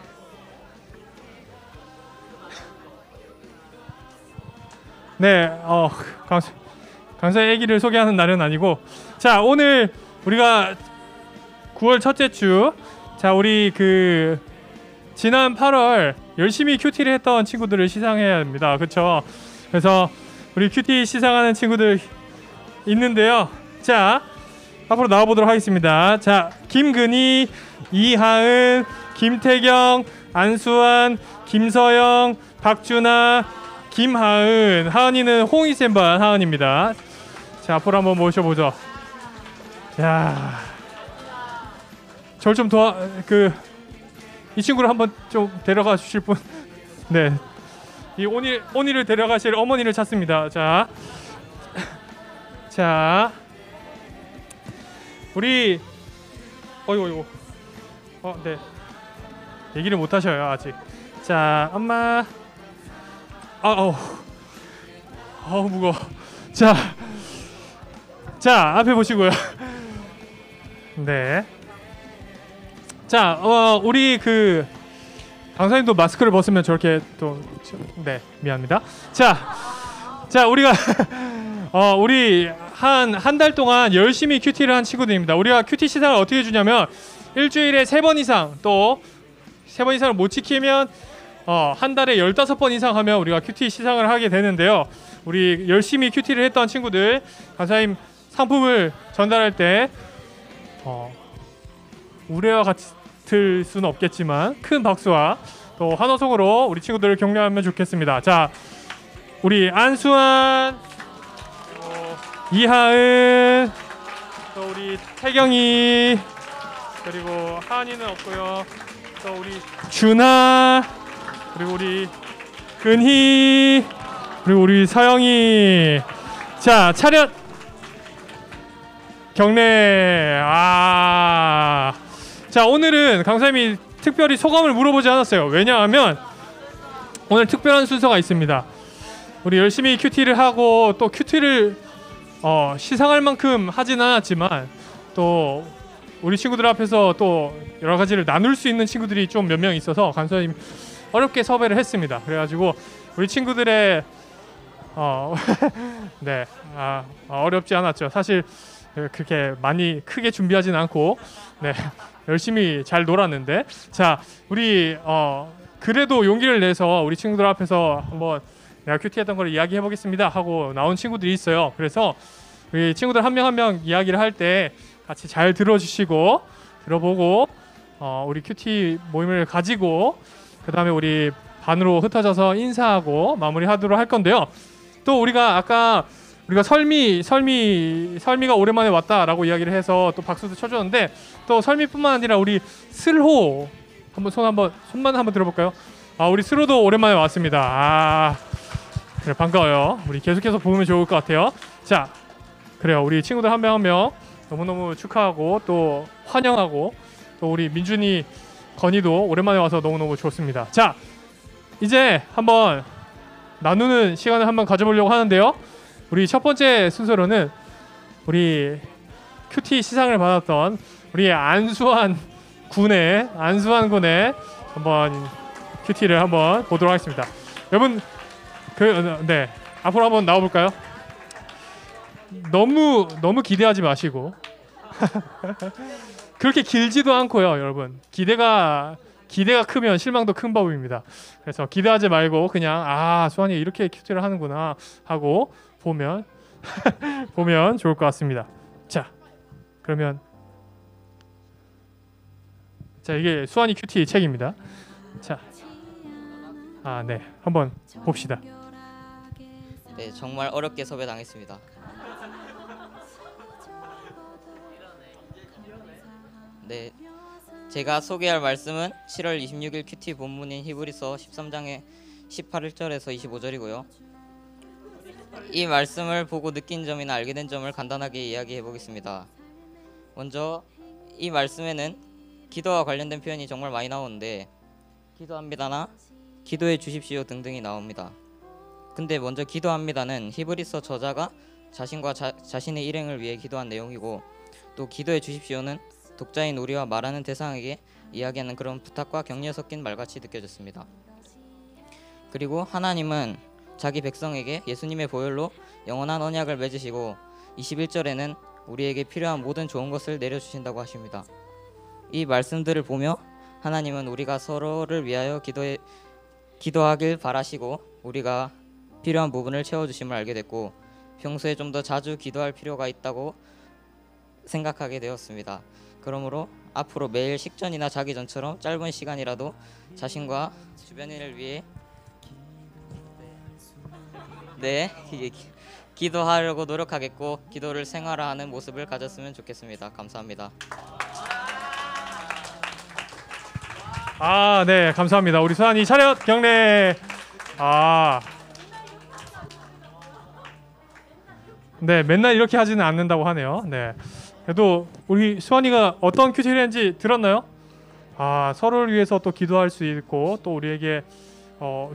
강사의 아기를 소개하는 날은 아니고, 자, 오늘 우리가 9월 첫째 주, 자, 우리 지난 8월 열심히 큐티를 했던 친구들을 시상해야 합니다. 그렇죠? 그래서 우리 큐티 시상하는 친구들 있는데요. 자, 앞으로 나와보도록 하겠습니다. 자, 김근희, 이하은, 김태경, 안수환, 김서영, 박준아, 김하은. 하은이는 홍희쌤반 하은입니다. 자, 앞으로 한번 모셔보죠. 야, 저를 좀 이 친구를 한번 좀 데려가 주실 분. 네, 이 오니를 데려가실 어머니를 찾습니다. 자, 우리 어이구. 네, 얘기를 못 하셔요 아직. 자, 엄마. 무거워. 자, 앞에 보시고요. 네. 자, 우리 강사님도 마스크를 벗으면 저렇게 또, 네, 미안합니다. 자, 우리가 우리 한 달 동안 열심히 큐티를 한 친구들입니다. 우리가 큐티 시상을 어떻게 주냐면 일주일에 3번 이상, 또 3번 이상을 못 지키면 한 달에 15번 이상 하면 우리가 큐티 시상을 하게 되는데요. 우리 열심히 큐티를 했던 친구들 간사님 상품을 전달할 때 우레와 같을 수는 없겠지만 큰 박수와 또 환호성으로 우리 친구들을 격려하면 좋겠습니다. 자, 우리 안수환, 이하은, 또 우리 태경이, 그리고 하은이는 없고요. 또 우리 준하, 그리고 우리 근희, 그리고 우리 서영이. 자, 차렷 경례. 자, 오늘은 강사님이 특별히 소감을 물어보지 않았어요. 왜냐하면 오늘 특별한 순서가 있습니다. 우리 열심히 큐티를 하고 또 큐티를 시상할 만큼 하지는 않았지만 또 우리 친구들 앞에서 또 여러 가지를 나눌 수 있는 친구들이 좀 몇 명 있어서 강사님 어렵게 섭외를 했습니다. 그래가지고 우리 친구들의 네, 어렵지 않았죠. 사실 그렇게 많이 크게 준비하진 않고 네, 열심히 잘 놀았는데, 자, 우리 그래도 용기를 내서 우리 친구들 앞에서 한번 내가 큐티했던 걸 이야기해 보겠습니다 하고 나온 친구들이 있어요. 그래서 우리 친구들 한 명 한 명 이야기를 할 때 같이 잘 들어주시고 들어보고 우리 큐티 모임을 가지고 그 다음에 우리 반으로 흩어져서 인사하고 마무리하도록 할 건데요. 또 우리가 설미가 오랜만에 왔다라고 이야기를 해서 또 박수도 쳐줬는데, 또 설미뿐만 아니라 우리 슬호 손만 한번 들어볼까요? 우리 슬호도 오랜만에 왔습니다. 그래, 반가워요. 우리 계속해서 보면 좋을 것 같아요. 자, 그래요. 우리 친구들 한 명 한 명 너무너무 축하하고 또 환영하고, 또 우리 민준이, 건이도 오랜만에 와서 너무너무 좋습니다. 자, 이제 한번 나누는 시간을 한번 가져보려고 하는데요. 우리 첫 번째 순서로는 우리 큐티 시상을 받았던 우리 안수환 군의 한번 큐티를 한번 보도록 하겠습니다. 여러분 네, 앞으로 한번 나와볼까요? 너무 기대하지 마시고 그렇게 길지도 않고요, 여러분. 기대가 크면 실망도 큰 법입니다. 그래서 기대하지 말고 그냥 수환이 이렇게 큐티를 하는구나 하고 보면 좋을 것 같습니다. 자, 그러면 이게 수환이 큐티 책입니다. 자, 네, 한번 봅시다. 네, 정말 어렵게 섭외당했습니다. 네, 제가 소개할 말씀은 7월 26일 큐티 본문인 히브리서 13장의 18절에서 25절이고요. 이 말씀을 보고 느낀 점이나 알게 된 점을 간단하게 이야기해 보겠습니다. 먼저 이 말씀에는 기도와 관련된 표현이 정말 많이 나오는데, 기도합니다나 기도해 주십시오 등등이 나옵니다. 근데 먼저 기도합니다는 히브리서 저자가 자신과 자신의 일행을 위해 기도한 내용이고, 또 기도해 주십시오는 독자인 우리와 말하는 대상에게 이야기하는 그런 부탁과 격려 섞인 말같이 느껴졌습니다. 그리고 하나님은 자기 백성에게 예수님의 보혈로 영원한 언약을 맺으시고 21절에는 우리에게 필요한 모든 좋은 것을 내려주신다고 하십니다. 이 말씀들을 보며 하나님은 우리가 서로를 위하여 기도하길 바라시고 우리가 필요한 부분을 채워주심을 알게 됐고, 평소에 좀 더 자주 기도할 필요가 있다고 생각하게 되었습니다. 그러므로 앞으로 매일 식전이나 자기 전처럼 짧은 시간이라도 자신과 주변인을 위해 기도하려고 노력하겠고, 기도를 생활화하는 모습을 가졌으면 좋겠습니다. 감사합니다. 네, 감사합니다. 우리 수환이 차렷 경례. 네, 맨날 이렇게 하지는 않는다고 하네요. 네, 그래도 우리 수환이가 어떤 큐티를 했는지 들었나요? 서로를 위해서 또 기도할 수 있고, 또 우리에게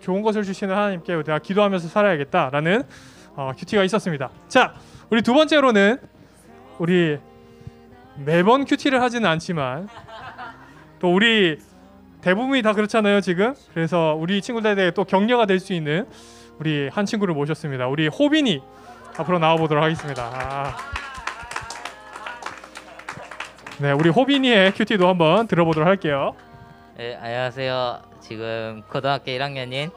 좋은 것을 주시는 하나님께 내가 기도하면서 살아야겠다라는 큐티가 있었습니다. 자, 우리 두 번째로는 우리 매번 큐티를 하지는 않지만 또 우리 대부분이 다 그렇잖아요 지금. 그래서 우리 친구들에게 또 격려가 될 수 있는 우리 한 친구를 모셨습니다. 우리 호빈이 앞으로 나와 보도록 하겠습니다. 네, 우리 호빈이의 큐티도 한번 들어보도록 할게요. 네, 안녕하세요. 지금 고등학교 1학년인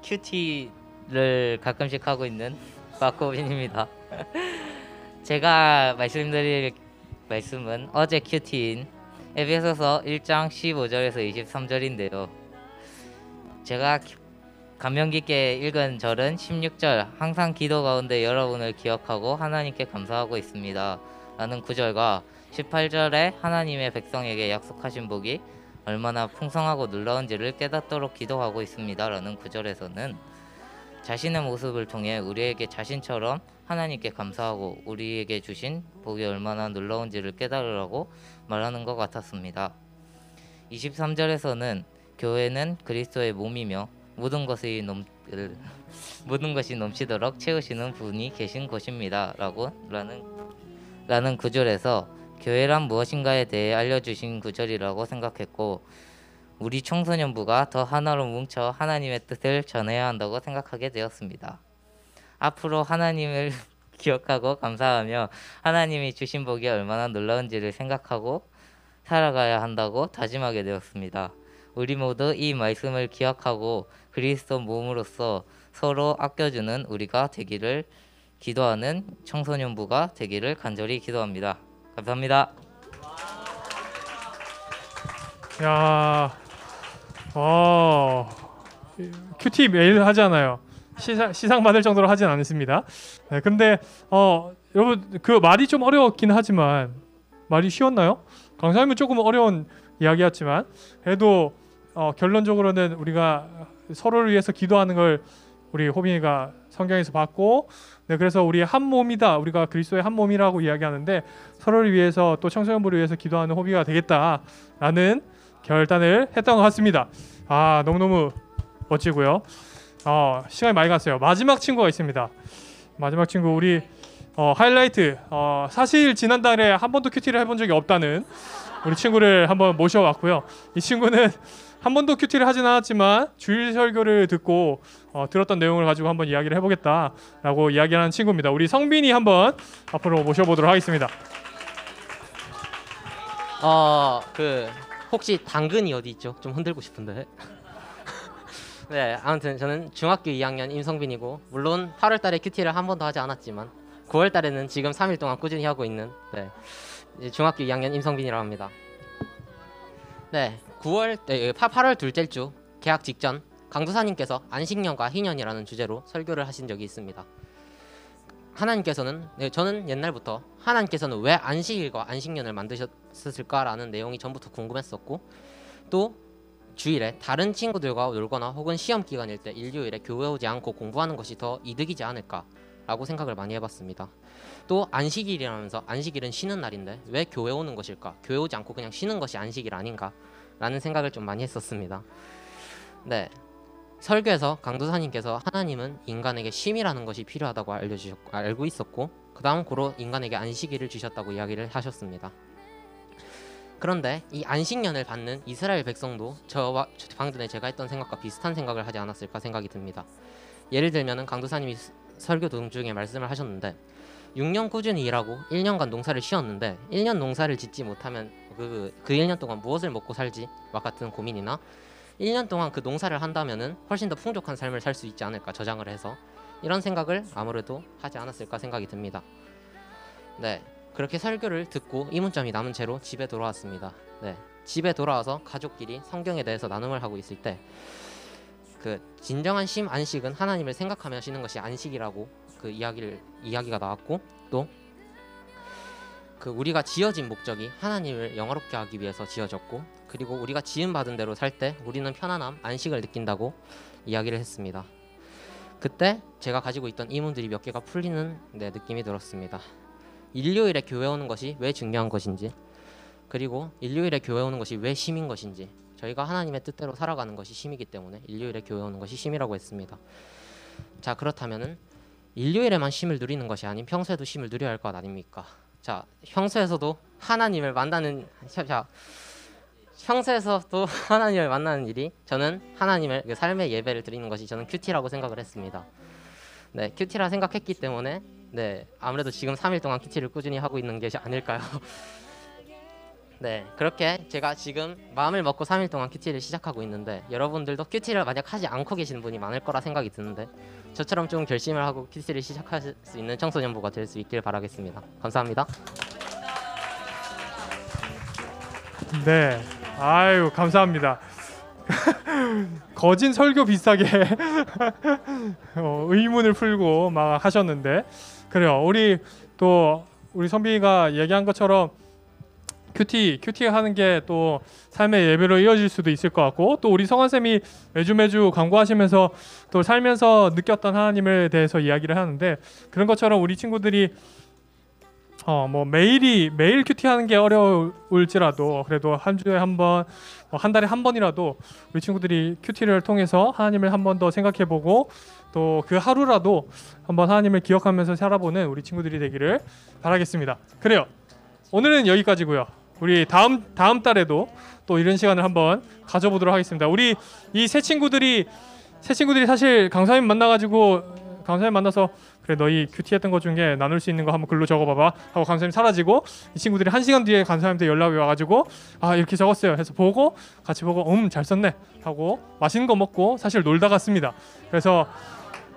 큐티를 가끔씩 하고 있는 박호빈입니다. 제가 말씀드릴 말씀은 어제 큐티인 에베소서 1장 15절에서 23절인데요. 제가 감명 깊게 읽은 절은 16절 항상 기도 가운데 여러분을 기억하고 하나님께 감사하고 있습니다 라는 구절과 18절에 하나님의 백성에게 약속하신 복이 얼마나 풍성하고 놀라운지를 깨닫도록 기도하고 있습니다 라는 구절에서는 자신의 모습을 통해 우리에게 자신처럼 하나님께 감사하고 우리에게 주신 복이 얼마나 놀라운지를 깨달으라고 말하는 것 같았습니다. 23절에서는 교회는 그리스도의 몸이며 모든 것이 넘치도록 채우시는 분이 계신 곳입니다 라는 구절에서 교회란 무엇인가에 대해 알려주신 구절이라고 생각했고 우리 청소년부가 더 하나로 뭉쳐 하나님의 뜻을 전해야 한다고 생각하게 되었습니다. 앞으로 하나님을 기억하고 감사하며 하나님이 주신 복이 얼마나 놀라운지를 생각하고 살아가야 한다고 다짐하게 되었습니다. 우리 모두 이 말씀을 기억하고 그리스도 몸으로서 서로 아껴주는 우리가 되기를 기도하는 청소년부가 되기를 간절히 기도합니다. 감사합니다. 야, 큐티 매일 하잖아요. 시상 받을 정도로 하진 않습니다. 네, 근데 여러분 그 말이 좀 어려웠긴 하지만 말이 쉬웠나요? 강사님은 조금 어려운 이야기였지만 그래도 결론적으로는 우리가 서로를 위해서 기도하는 걸 우리 호빈이가 성경에서 봤고, 네, 그래서 우리 한 몸이다, 우리가 그리스도의 한 몸이라고 이야기하는데 서로를 위해서 또 청소년부를 위해서 기도하는 호빈이가 되겠다라는 결단을 했던 것 같습니다. 너무너무 멋지고요. 시간이 많이 갔어요. 마지막 친구가 있습니다. 마지막 친구 우리 하이라이트 사실 지난달에 한 번도 큐티를 해본 적이 없다는 우리 친구를 한번 모셔왔고요. 이 친구는 한 번도 큐티를 하진 않았지만 주일 설교를 듣고 들었던 내용을 가지고 한번 이야기를 해보겠다라고 이야기하는 친구입니다. 우리 성빈이 한번 앞으로 모셔보도록 하겠습니다. 혹시 당근이 어디 있죠? 좀 흔들고 싶은데. 네, 아무튼 저는 중학교 2학년 임성빈이고 물론 8월달에 큐티를 한 번도 하지 않았지만 9월달에는 지금 3일 동안 꾸준히 하고 있는 이제 중학교 2학년 임성빈이라고 합니다. 네, 8월 둘째 주 개학 직전 강도사님께서 안식년과 희년이라는 주제로 설교를 하신 적이 있습니다. 하나님께서는 저는 옛날부터 하나님께서는 왜 안식일과 안식년을 만드셨을까라는 내용이 전부터 궁금했었고 또 주일에 다른 친구들과 놀거나 혹은 시험 기간일 때 일요일에 교회 오지 않고 공부하는 것이 더 이득이지 않을까라고 생각을 많이 해봤습니다. 또 안식일이라면서 안식일은 쉬는 날인데 왜 교회 오는 것일까? 교회 오지 않고 그냥 쉬는 것이 안식일 아닌가? 라는 생각을 좀 많이 했었습니다. 네, 설교에서 강도사님께서 하나님은 인간에게 쉼이라는 것이 필요하다고 알고 있었고 그 다음 고로 인간에게 안식일을 주셨다고 이야기를 하셨습니다. 그런데 이 안식년을 받는 이스라엘 백성도 저와 방금 전에 제가 했던 생각과 비슷한 생각을 하지 않았을까 생각이 듭니다. 예를 들면 강도사님이 설교 도중에 말씀을 하셨는데 6년 꾸준히 일하고 1년간 농사를 쉬었는데 1년 농사를 짓지 못하면 그 1년 동안 무엇을 먹고 살지와 같은 고민이나 1년 동안 그 농사를 한다면은 훨씬 더 풍족한 삶을 살 수 있지 않을까 저장을 해서 이런 생각을 아무래도 하지 않았을까 생각이 듭니다. 네, 그렇게 설교를 듣고 이문점이 남은 채로 집에 돌아왔습니다. 네, 집에 돌아와서 가족끼리 성경에 대해서 나눔을 하고 있을 때 그 진정한 쉼 안식은 하나님을 생각하며 쉬는 것이 안식이라고 그 이야기가 나왔고 또 그 우리가 지어진 목적이 하나님을 영화롭게 하기 위해서 지어졌고 그리고 우리가 지음 받은 대로 살 때 우리는 편안함, 안식을 느낀다고 이야기를 했습니다. 그때 제가 가지고 있던 이문들이 몇 개가 풀리는 느낌이 들었습니다. 일요일에 교회 오는 것이 왜 중요한 것인지 그리고 일요일에 교회 오는 것이 왜 쉼인 것인지 저희가 하나님의 뜻대로 살아가는 것이 쉼이기 때문에 일요일에 교회 오는 것이 쉼이라고 했습니다. 자, 그렇다면은 일요일에만 쉼을 누리는 것이 아닌 평소에도 쉼을 누려야 할 것 아닙니까? 자, 평소에서도 하나님을 만나는 평소에서도 하나님을 만나는 일이 저는 하나님을 그 삶의 예배를 드리는 것이 저는 큐티라고 생각을 했습니다. 네, 큐티라 생각했기 때문에 네, 아무래도 지금 3일 동안 큐티를 꾸준히 하고 있는 게 아닐까요? 네, 그렇게 제가 지금 마음을 먹고 3일 동안 큐티를 시작하고 있는데 여러분들도 큐티를 만약 하지 않고 계시는 분이 많을 거라 생각이 드는데 저처럼 좀 결심을 하고 큐티를 시작할 수 있는 청소년부가 될 수 있길 바라겠습니다. 감사합니다. 네, 아유 감사합니다. 거진 설교 비슷하게 의문을 풀고 막 하셨는데 그래요. 우리 선비가 얘기한 것처럼 큐티 하는 게 또 삶의 예배로 이어질 수도 있을 것 같고 또 우리 성환 쌤이 매주 광고하시면서 또 살면서 느꼈던 하나님에 대해서 이야기를 하는데 그런 것처럼 우리 친구들이 뭐 매일 큐티 하는 게 어려울지라도 그래도 한 주에 한 번, 한 달에 한 번이라도 우리 친구들이 큐티를 통해서 하나님을 한 번 더 생각해보고 또 그 하루라도 한번 하나님을 기억하면서 살아보는 우리 친구들이 되기를 바라겠습니다. 그래요. 오늘은 여기까지고요. 우리 다음 달에도 또 이런 시간을 한번 가져보도록 하겠습니다. 우리 이 새 친구들이 사실 강사님 만나서 그래 너희 큐티했던 것 중에 나눌 수 있는 거 한번 글로 적어봐봐 하고 강사님 사라지고 이 친구들이 1시간 뒤에 강사님한테 연락이 와가지고 아 이렇게 적었어요 해서 같이 보고 잘 썼네 하고 맛있는 거 먹고 사실 놀다 갔습니다. 그래서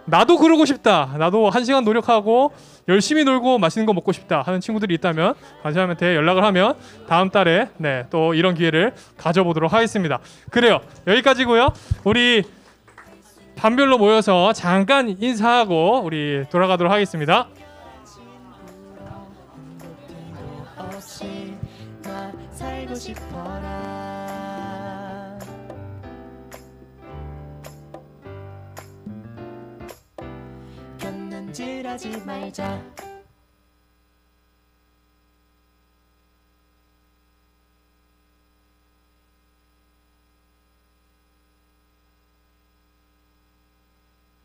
나도 그러고 싶다, 나도 1시간 노력하고 열심히 놀고 맛있는 거 먹고 싶다 하는 친구들이 있다면 강사님한테 연락을 하면 다음 달에 네, 또 이런 기회를 가져보도록 하겠습니다. 그래요, 여기까지고요. 우리 반별로 모여서 잠깐 인사하고 우리 돌아가도록 하겠습니다. 살고 싶어라. 견눈질하지 말자.